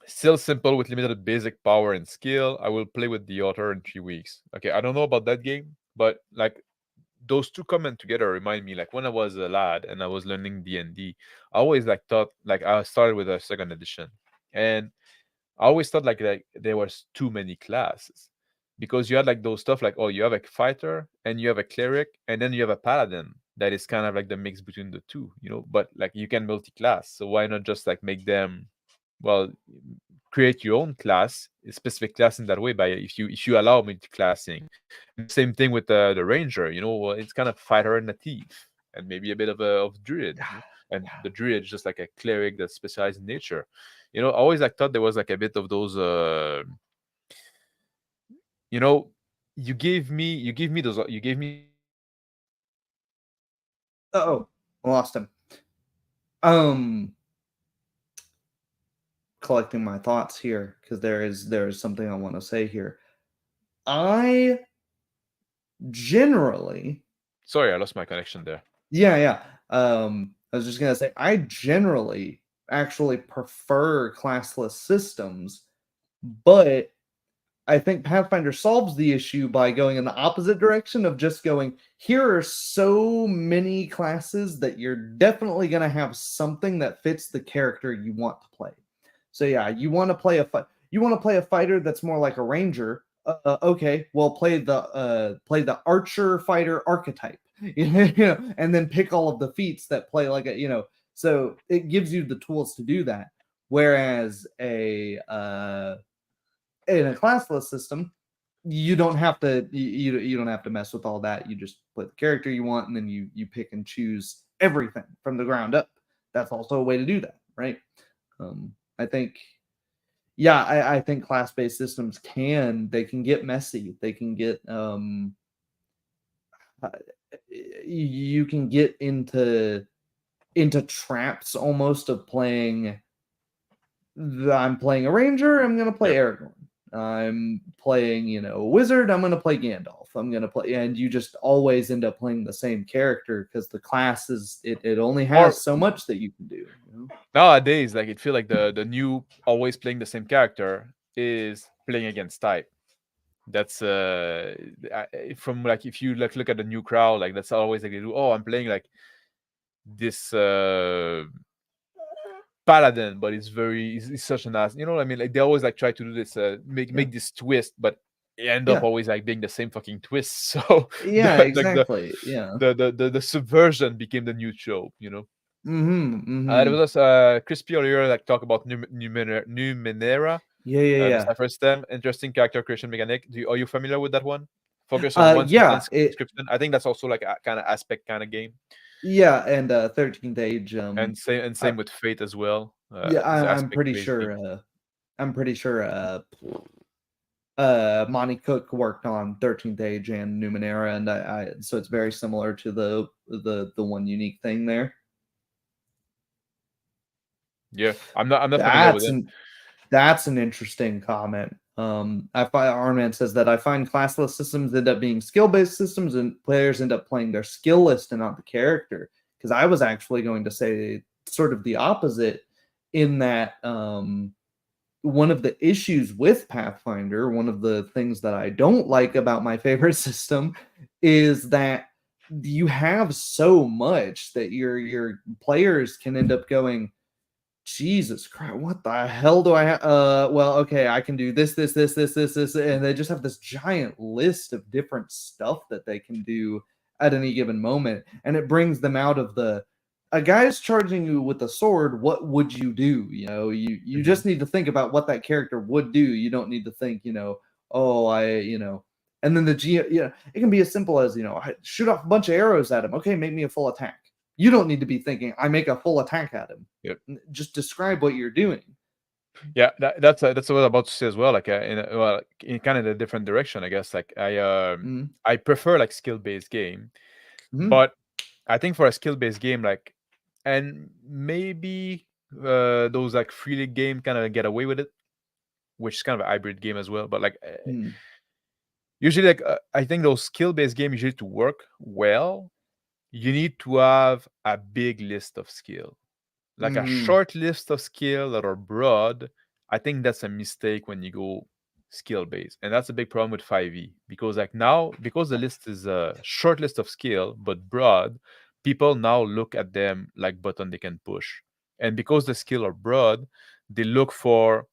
Still simple with limited basic power and skill. I will play with the author in 3 weeks. Okay, I don't know about that game, but like those two coming together remind me like when I was a lad and I was learning D&D, I always like thought like I started with a second edition, and I always thought like there was too many classes because you had like those stuff like, oh, you have a fighter and you have a cleric and then you have a paladin that is kind of like the mix between the two, but like you can multi-class, so why not just like make them, well, create your own class, a specific class in that way, by if you allow multi-classing. And same thing with the ranger, it's kind of fighter and a thief and maybe a bit of druid, and the druid is just like a cleric that's specialized in nature. I always like thought there was like a bit of those you know you gave me those you gave me Oh, lost him. Um, collecting my thoughts here because there is something I want to say here. I generally, sorry, I lost my connection there. yeah. I was just gonna say I generally actually prefer classless systems, but I think Pathfinder solves the issue by going in the opposite direction of just going, here are so many classes that you're definitely going to have something that fits the character you want to play. So yeah, you want to play a fighter that's more like a ranger. Okay, well play the archer fighter archetype. And then pick all of the feats that play like a. So it gives you the tools to do that. Whereas in a classless system, you don't have to you don't have to mess with all that. You just play the character you want, and then you pick and choose everything from the ground up. That's also a way to do that, right? I think, yeah, I think class-based systems can get messy. They can get you can get into traps almost of playing. I'm playing a ranger. I'm gonna play Aragorn. I'm playing, a wizard. I'm gonna play Gandalf. I'm gonna play, and you just always end up playing the same character because the class it only has so much that you can do. Nowadays, like it feel like the new always playing the same character is playing against type. That's from like if you like look at the new crowd, like that's always like they do. Oh, I'm playing like this paladin, but it's such an ass. You know what I mean? Like they always like try to do this make this twist, but it end up always like being the same fucking twist. So exactly. The subversion became the new trope. There was Crispy earlier like talk about Numenera. Yeah. The first stem, interesting character creation mechanic. Are you familiar with that one? Focus on one sentence description. I think that's also like a kind of aspect kind of game. Yeah, and 13th Age. And same with Fate as well. Yeah, I'm pretty sure. Monty Cook worked on 13th Age and Numenera, and I so it's very similar to the one unique thing there. Yeah, I'm not familiar with it. That's an interesting comment. I find Arman says that I find classless systems end up being skill-based systems, and players end up playing their skill list and not the character. Because I was actually going to say sort of the opposite, in that one of the issues with Pathfinder, one of the things that I don't like about my favorite system, is that you have so much that your players can end up going, Jesus Christ, what the hell do I have? Well, okay, I can do this, and they just have this giant list of different stuff that they can do at any given moment, and it brings them out of a guy's charging you with a sword. What would you do? You just need to think about what that character would do. You don't need to think, and then it can be as simple as, I shoot off a bunch of arrows at him. Okay, make me a full attack. You don't need to be thinking, I make a full attack at him. Yep. Just describe what you're doing. Yeah, that's what I was about to say as well. Like in kind of a different direction, I guess. Like I prefer like skill-based game, but I think for a skill-based game, like, and maybe those like free league game kind of get away with it, which is kind of a hybrid game as well. But like usually like I think those skill-based games usually to work well, you need to have a big list of skill. Like a Mm, short list of skill that are broad, I think that's a mistake when you go skill based, and that's a big problem with 5e because like now because the list is a short list of skill but broad, people now look at them like button they can push, and because the skill are broad, they look for,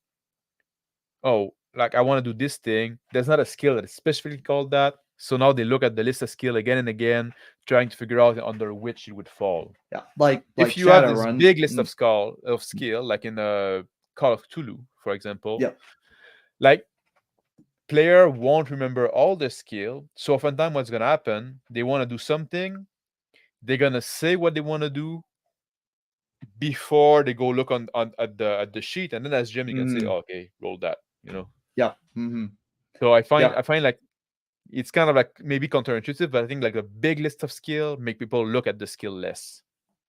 oh, like I want to do this thing. There's not a skill that is specifically called that, so now they look at the list of skill again and again, trying to figure out under which it would fall. yeah, like If you have this Shadowrun. big list of skill, like in Call of Cthulhu, for example, Yep. like player won't remember all the skill. So oftentimes what's gonna happen, they want to do something, they're gonna say what they want to do before they go look on at the sheet, and then as Jim you can say, Mm, oh, okay, roll that, you know. yeah. Mm-hmm. So Yeah. I find like it's kind of like maybe counterintuitive, but I think like a big list of skill make people look at the skill less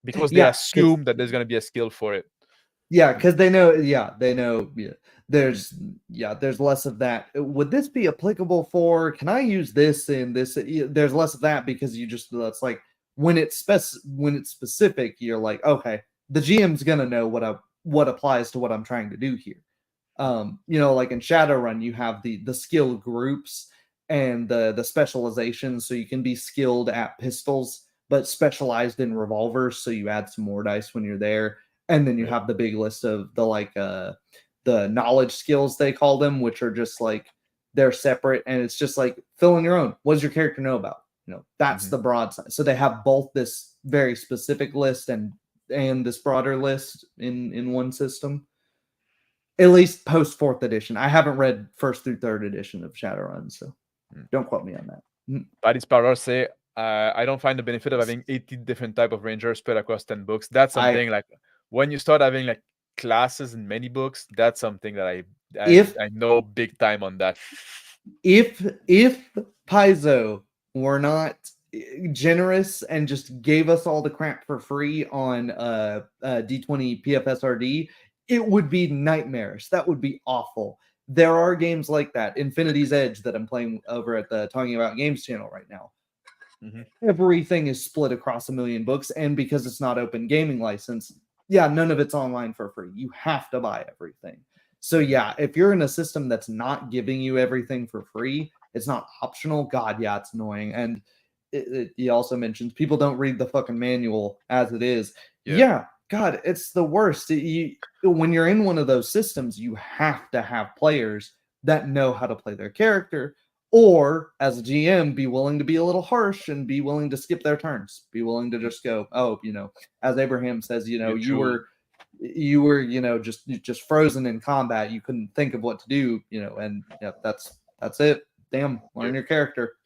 because they Yeah. assume that there's gonna be a skill for it. Yeah, because they know. Yeah, they know. Yeah, there's there's less of that. Would this be applicable for? Can I use this in this? There's less of that because you just that's like when it's specific, you're like, okay, the GM's gonna know what applies to what I'm trying to do here. Like in Shadowrun, you have the skill groups and the specializations, so you can be skilled at pistols, but specialized in revolvers, so you add some more dice when you're there. And then you Yep. have the big list of the knowledge skills they call them, which are just like they're separate, and it's just like fill in your own. What does your character know about? That's Mhm. the broad side. So they have both this very specific list and this broader list in one system. At least post fourth edition. I haven't read first through third edition of Shadowrun, so don't quote me on that. Paddy's Parlor say, I don't find the benefit of having 80 different type of rangers spread across 10 books. That's I something like when you start having like classes in many books, that's something that if I know big time on that. if Paizo were not generous and just gave us all the crap for free on D20 PFSRD, it would be nightmarish. That would be awful. There are games like that. Infinity's Edge that I'm playing over at the Talking About Games channel right now. Mhm. Everything is split across a million books, and because it's not open gaming license, yeah, none of it's online for free. You have to buy everything. So yeah, if you're in a system that's not giving you everything for free, it's not optional. God, yeah, it's annoying. And he also mentions people don't read the fucking manual as it is. Yeah. Yeah, God, it's the worst. When you're in one of those systems, you have to have players that know how to play their character, or as a GM, be willing to be a little harsh and be willing to skip their turns. Be willing to just go, oh, as Abraham says, You you choose. were, just frozen in combat. You couldn't think of what to do, and yeah, that's it. Damn, learn Yeah. your character.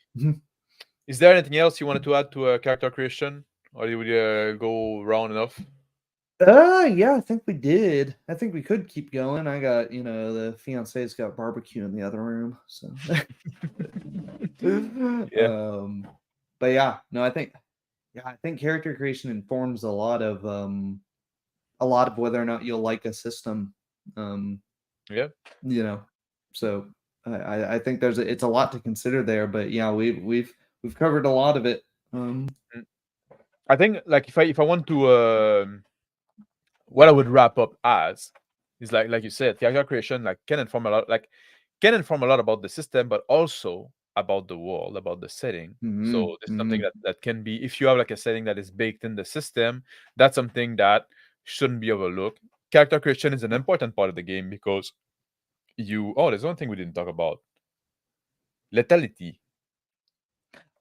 Is there anything else you wanted to add to character creation, or did we go round enough? Yeah, I think we did. I think we could keep going. I got, the fiance's got barbecue in the other room, so. Yeah. But yeah, no, I think character creation informs a lot of whether or not you'll like a system. Yeah. So I think it's a lot to consider there, but yeah, we've covered a lot of it. I think like if I want to what I would wrap up as is like you said, character creation like can inform a lot about the system, but also about the world, about the setting. Mm-hmm, So there's something mm-hmm. that can be, if you have like a setting that is baked in the system, that's something that shouldn't be overlooked. Character creation is an important part of the game because there's one thing we didn't talk about. Lethality.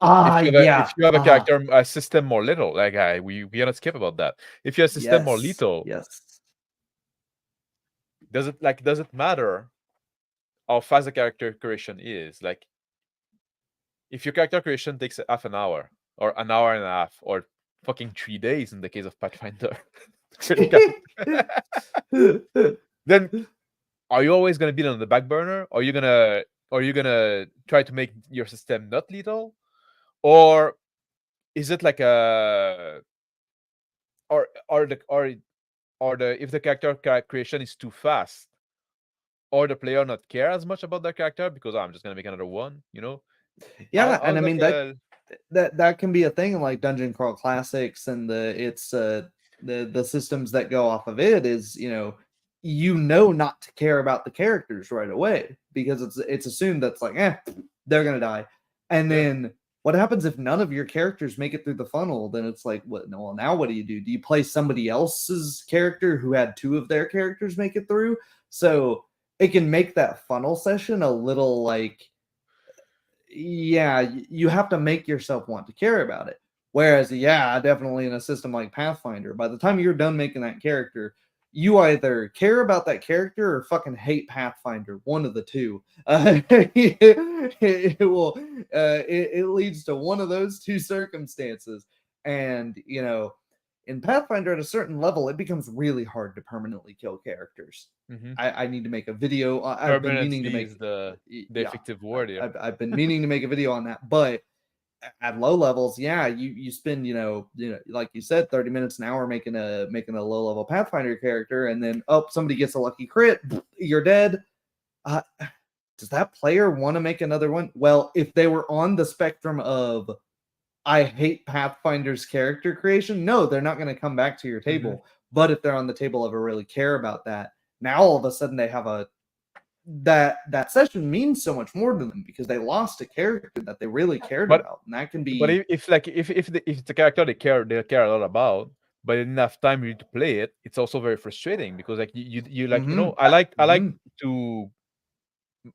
If Yeah. you have a character a system more little, like we cannot skip about that. If you have a system more Yes. lethal, Yes. does it matter how fast the character creation is? Like if your character creation takes half an hour or an hour and a half or fucking 3 days in the case of Pathfinder, then are you always gonna be on the back burner? Or are you gonna try to make your system not lethal? Or is it like a or the if the character creation is too fast, or the player not care as much about their character because I'm just gonna make another one, Yeah, I and was I like, mean that can be a thing like Dungeon Crawl Classics and the systems that go off of it is, you know not to care about the characters right away because it's assumed that's like, they're gonna die. And yeah. then what happens if none of your characters make it through the funnel? Then it's like, what? No, well, now what do? Do you play somebody else's character who had two of their characters make it through? So it can make that funnel session a little like, yeah, you have to make yourself want to care about it. Whereas, yeah, definitely in a system like Pathfinder, by the time you're done making that character, you either care about that character or fucking hate Pathfinder. One of the two. It will. It leads to one of those two circumstances, and in Pathfinder, at a certain level, it becomes really hard to permanently kill characters. Hmm. I need to make a video. I've been meaning to Permanently make. is the Yeah, effective word here. I've been meaning to make a video on that, but at low levels, yeah, you spend like you said, 30 minutes an hour making a low level Pathfinder character, and then somebody gets a lucky crit, you're dead. Uh, does that player want to make another one? Well, if they were on the spectrum of I hate Pathfinder's character creation, no, they're not going to come back to your Hmm. table. But if they're on the table of a really care about that, now all of a sudden they have that session means so much more to them because they lost a character that they really cared But about, and that can but be. if it's a character they care a lot about, but enough time for you to play it, it's also very frustrating because like you like Mhm, I like mhm, to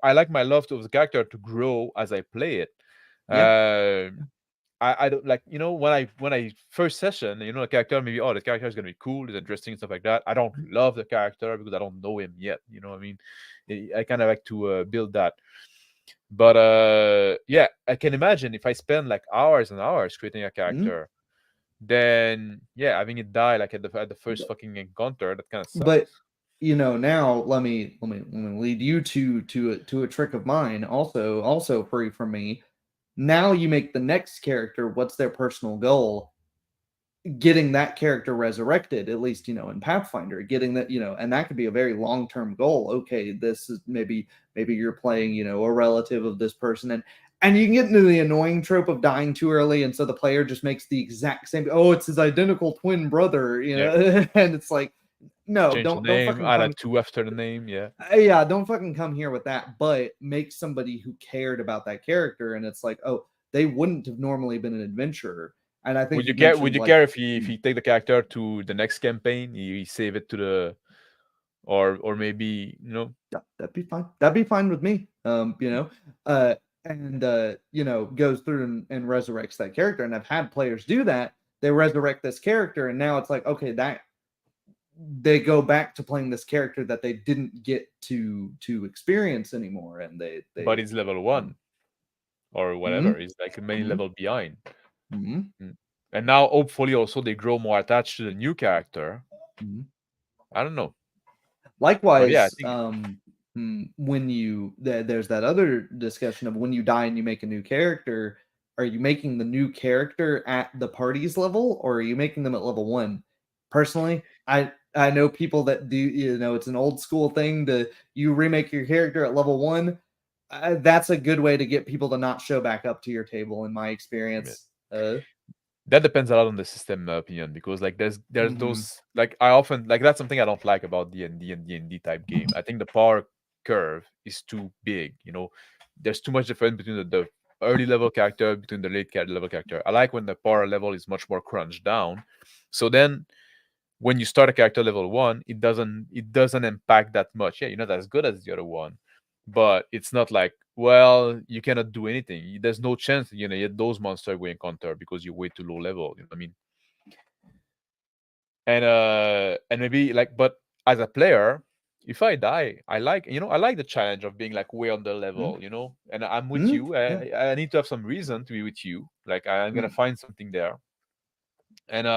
I like my love of the character to grow as I play it. yeah, Uh, I don't like when I first session, the character maybe the character is gonna be cool, it's interesting stuff like that. I don't love the character because I don't know him yet. You know what I mean? I kind of like to build that. But yeah, I can imagine if I spend like hours and hours creating a mhm. character, then yeah, having it die like at the first fucking encounter, that kind of But sucks. now let me lead you to a trick of mine, also free from me. Now you make the next character. What's their personal goal? Getting that character resurrected, at least in Pathfinder, getting that, and that could be a very long-term goal. Okay, this is maybe you're playing a relative of this person, and you can get into the annoying trope of dying too early, and so the player just makes the exact same, oh, it's his identical twin brother, Yeah, and it's like, no, change the don't name, fucking add a come. two after the name. Yeah. Yeah, don't fucking come here with that, but make somebody who cared about that character, and it's like, oh, they wouldn't have normally been an adventurer. And I think Would you you care? Would mentioned you like, care if you take the character to the next campaign, you save it to the or maybe yeah, that'd be fine. That'd be fine with me. And goes through and resurrects that character. And I've had players do that. They resurrect this character, and now it's like, okay, that they go back to playing this character that they didn't get to experience anymore, and but they it's level um, one or whatever. mhm, It's like many mhm, level behind. mhm, Mm. And now hopefully also they grow more attached to the new character. mhm. I don't know, but yeah, I Likewise, think when there's that other discussion of when you die and you make a new character, are you making the new character at the party's level or are you making them at level one? Personally, I know people that do, it's an old school thing to you remake your character at level one. That's a good way to get people to not show back up to your table, in my yeah, experience. that depends a lot on the system, in my opinion, because like there's Mhm, those like I often like that's something I don't like about D&D and D&D type game. I think the power curve is too big. There's too much difference between the early level character between the level character. I like when the power level is much more crunched down. So then when you start a character level one, it doesn't impact that much. Yeah, you're not as good as the other one, but it's not like, well, you cannot do anything. There's no chance yet those monsters will encounter because you're way too low level. You know what I mean? And maybe like, but as a player, if I die, I like the challenge of being like way on the mhm, level. And I'm with mhm, you. yeah, I need to have some reason to be with you. Like I'm gonna mm, find something there, and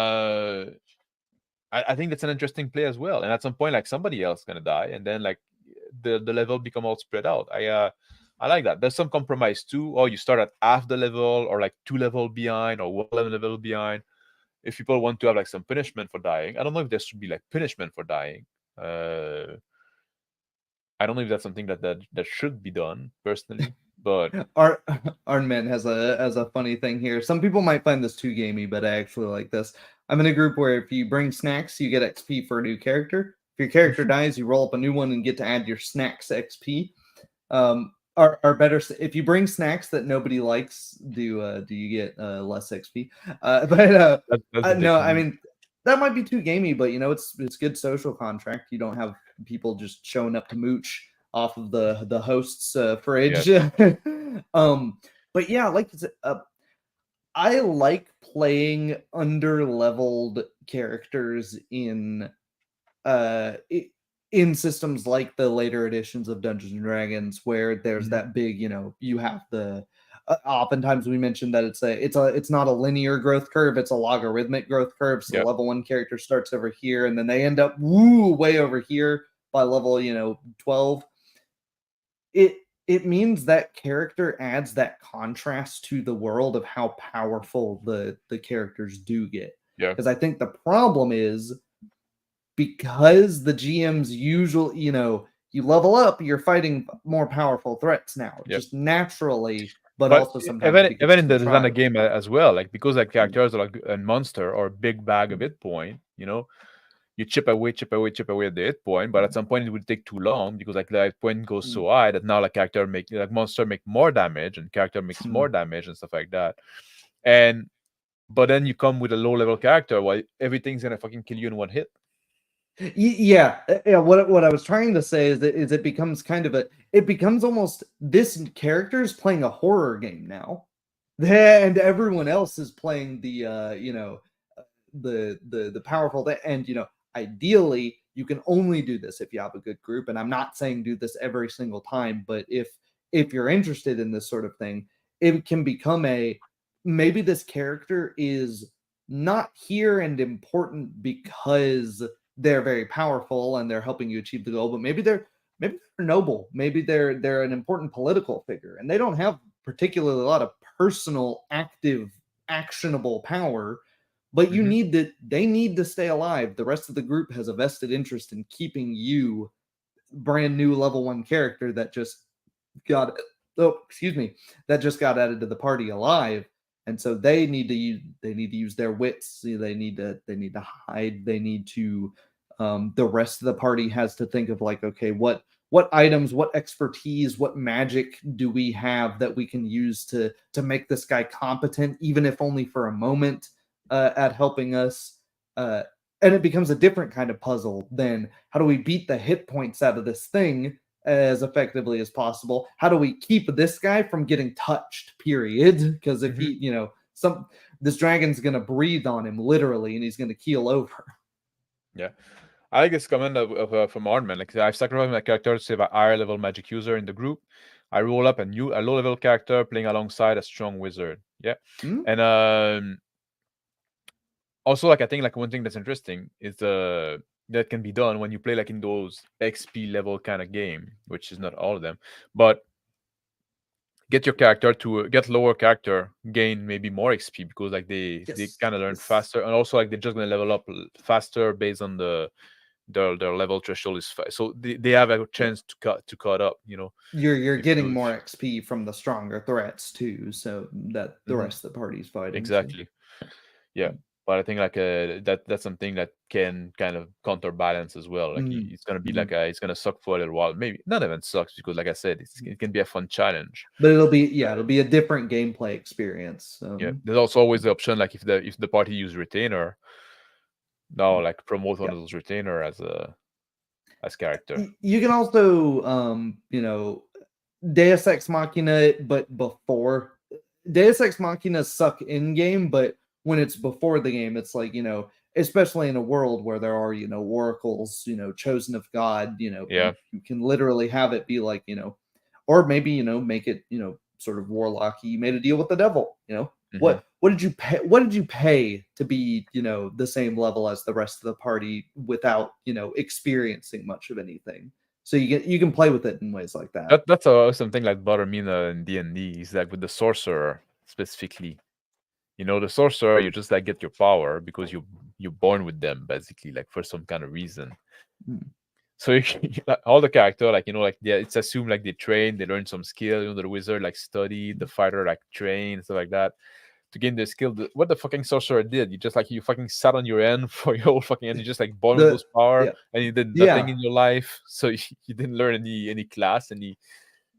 I think that's an interesting play as well. And at some point, like somebody else gonna die, and then like the level become all spread out. I like that. There's some compromise too. Or you start at half the level, or like 2 level behind, or 1 level behind. If people want to have like some punishment for dying, I don't know if there should be like punishment for dying. Uh, I don't know if that's something that should be done personally. But Arnman has a funny thing here. Some people might find this too gamey, but I actually like this. I'm in a group where if you bring snacks, you get XP for a new character. If your character dies, you roll up a new one and get to add your snacks XP. Are better if you bring snacks that nobody likes. Do you get less XP? But no, I mean that might be too gamey, but it's good social contract. You don't have people just showing up to mooch off of the host's fridge. But yeah, like I like playing under-leveled characters in systems like the later editions of Dungeons and Dragons, where there's that big, you have the oftentimes we mentioned that it's not a linear growth curve, it's a logarithmic growth curve. So level 1 character starts over here and then they end up way over here by level 12. It means that character adds that contrast to the world of how powerful the characters do get. Because I think the problem is, because the GMs usually, you level up, you're fighting more powerful threats now, just naturally, but also sometimes even in the design of game as well, like because like characters are like a monster or a big bag of hit point, you chip away at the hit point, but at some point it will take too long because like the hit point goes so high that now like character monster make more damage and character makes more damage and stuff like that. But then you come with a low level character, well, everything's gonna fucking kill you in one hit. Yeah. What I was trying to say is it becomes it becomes almost this character is playing a horror game now, and everyone else is playing the the powerful and ideally you can only do this if you have a good group. And I'm not saying do this every single time, but if you're interested in this sort of thing, it can become maybe this character is not here and important because they're very powerful and they're helping you achieve the goal, but maybe they're noble, maybe they're an important political figure and they don't have particularly a lot of personal active actionable power, but they need to stay alive. The rest of the group has a vested interest in keeping you, brand new level 1 character that just got that just got added to the party, alive. And so they need to use their wits. They need to hide. They need to the rest of the party has to think of like, okay, what items, what expertise, what magic do we have that we can use to make this guy competent, even if only for a moment, at helping us. And it becomes a different kind of puzzle than how do we beat the hit points out of this thing as effectively as possible? How do we keep this guy from getting touched, period? Because if he, this dragon's going to breathe on him literally and he's going to keel over. Yeah. I like this comment from Arnman. Like, I've sacrificed my character to save a higher level magic user in the group. I roll up a low level character playing alongside a strong wizard. Yeah. And also, like, I think like one thing that's interesting is that can be done when you play like in those XP level kind of game, which is not all of them, but get your character to get lower character, gain maybe more XP because like they kind of learn faster, and also like they're just gonna level up faster based on their level threshold is so they have a chance to cut up. You're getting more XP from the stronger threats too, so that the rest of the party's fighting. Exactly. So. Yeah. But I think like that's something that can kind of counterbalance as well. Like it's gonna be like it's gonna suck for a little while. Maybe not even sucks because, like I said, it can be a fun challenge. But it'll be a different gameplay experience. Yeah, there's also always the option like if the party use retainer, now like promote one of those retainer as character. You can also Deus Ex Machina, but before Deus Ex Machina suck in game, but when it's before the game, it's like, especially in a world where there are, oracles, chosen of God, you can literally have it be like, or maybe, make it, sort of warlocky. You made a deal with the devil, what did you pay? What did you pay to be, the same level as the rest of the party without, experiencing much of anything? So you can play with it in ways like that. That's something like bother me in D&D is like with the sorcerer specifically. The sorcerer, you just like get your power because you're born with them basically, like for some kind of reason. So like, all the character, like like it's assumed like they train, they learn some skill. The wizard like studied, the fighter like trained, stuff like that to gain the skill. What the fucking sorcerer did, you just like you fucking sat on your end for your whole fucking end. You just like born with The those power, yeah and you did nothing yeah in your life. So you didn't learn any class,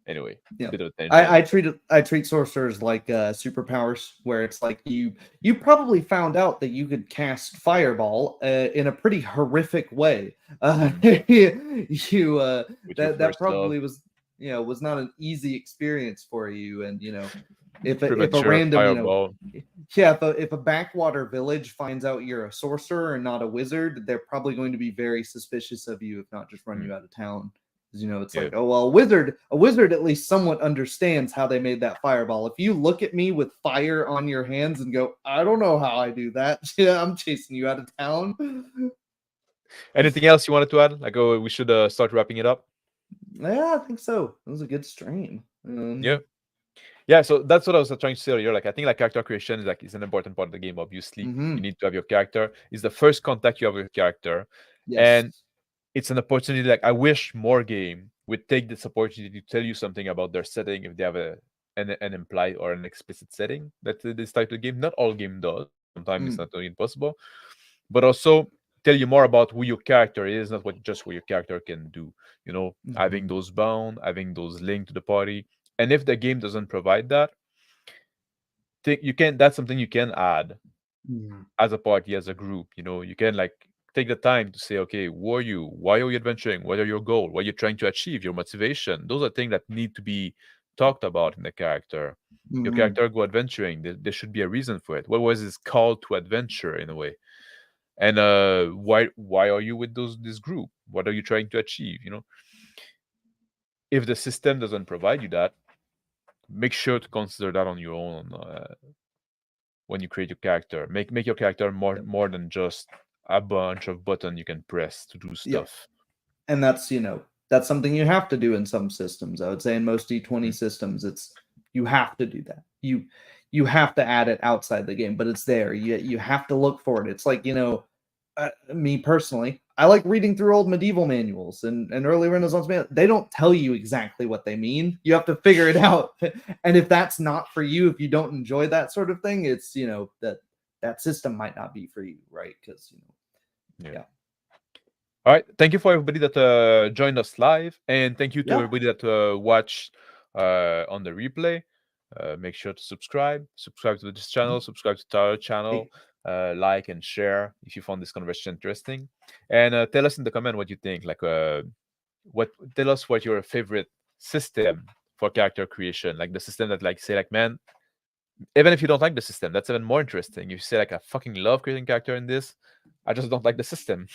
anyway. yeah. Bit of a tangent. I treat sorcerers like superpowers, where it's like you probably found out that you could cast fireball in a pretty horrific way. You With your that first love, probably was was not an easy experience for you, and if a premature random fireball. yeah, if a backwater village finds out you're a sorcerer and not a wizard, they're probably going to be very suspicious of you, if not just run you Mm, out of town. Because it's yeah. like, oh well, a wizard at least somewhat understands how they made that fireball. If you look at me with fire on your hands and go, I don't know how I do that, yeah, I'm chasing you out of town. Anything else you wanted to add? Like, oh, we should start wrapping it up. Yeah, I think so. It was a good stream. Yeah. Yeah, so that's what I was trying to say earlier. Like, I think like character creation is an important part of the game. Obviously, you Mhm. need to have your character. It's the first contact you have with your character, Yes. and it's an opportunity. Like, I wish more game would take this opportunity to tell you something about their setting if they have an implied or an explicit setting that this type of game. Not all game does. Sometimes it's Mm. not only impossible, but also tell you more about who your character is, not what your character can do. Having Mhm. those bound, having those linked to the party. And if the game doesn't provide that, you can that's something you can add Mhm. as a party, as a group. You can like take the time to say, okay, who are you? Why are you adventuring? What are your goal? What are you trying to achieve? Your motivation. Those are things that need to be talked about in the character. Your Mhm. character go adventuring. There should be a reason for it. What was his call to adventure in a way? And why are you with this group? What are you trying to achieve? If the system doesn't provide you that, make sure to consider that on your own. When you create your character, make your character Yep. more than just a bunch of button you can press to do Yep. stuff. And that's something you have to do in some systems. I would say in most D20 Mm. systems, it's you have to do that. You have to add it outside the game, but it's there. You have to look for it. It's like me personally, I like reading through old medieval manuals and early Renaissance manuals. They don't tell you exactly what they mean. You have to figure it out. And if that's not for you, if you don't enjoy that sort of thing, it's that system might not be for you, right? Because Yeah. yeah, All right. Thank you for everybody that joined us live, and thank you to yeah. everybody that watched on the replay. Make sure to subscribe to this channel, subscribe to our channel, Hey, like and share if you found this conversation interesting, and tell us in the comment what you think. Like, tell us what your favorite system for character creation, like the system that like say like, man, even if you don't like the system, that's even more interesting. If you say like, I fucking love creating character in this, I just don't like the system.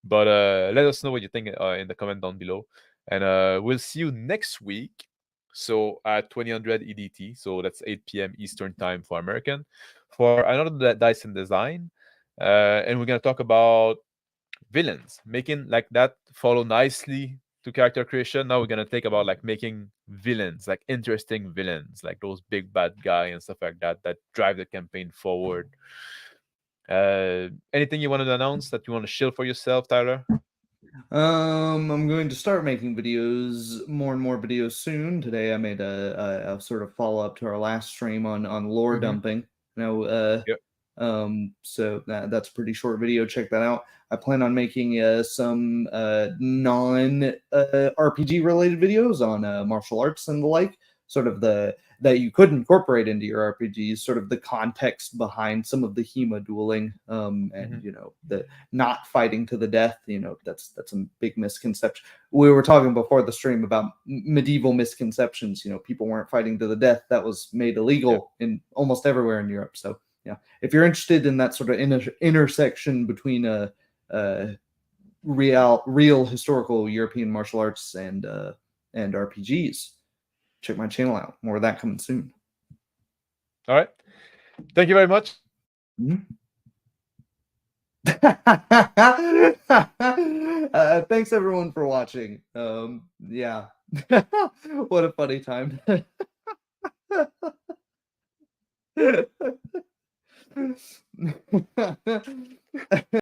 But let us know what you think in the comment down below, and we'll see you next week. So at 2000 EDT, so that's 8 p.m. Eastern time for American, for another Dice and Design, and we're gonna talk about villains, making like that follow nicely to character creation. Now we're gonna think about like making villains, like interesting villains, like those big bad guy and stuff like that drive the campaign forward. Anything you want to announce that you want to shield for yourself, Tyler? I'm going to start making videos, more and more videos soon. Today, I made a sort of follow up to our last stream on lore Mm-hmm. dumping. Yep. So that's a pretty short video. Check that out. I plan on making some non RPG related videos on martial arts and the like. Sort of that you could incorporate into your RPGs. Sort of the context behind some of the HEMA dueling, and Mm-hmm. the not fighting to the death. That's a big misconception. We were talking before the stream about medieval misconceptions. People weren't fighting to the death. That was made illegal in almost everywhere in Europe. So yeah, if you're interested in that sort of intersection between real historical European martial arts and RPGs, check my channel out. More of that coming soon. All right. Thank you very much. Thanks everyone for watching. Yeah. What a funny time.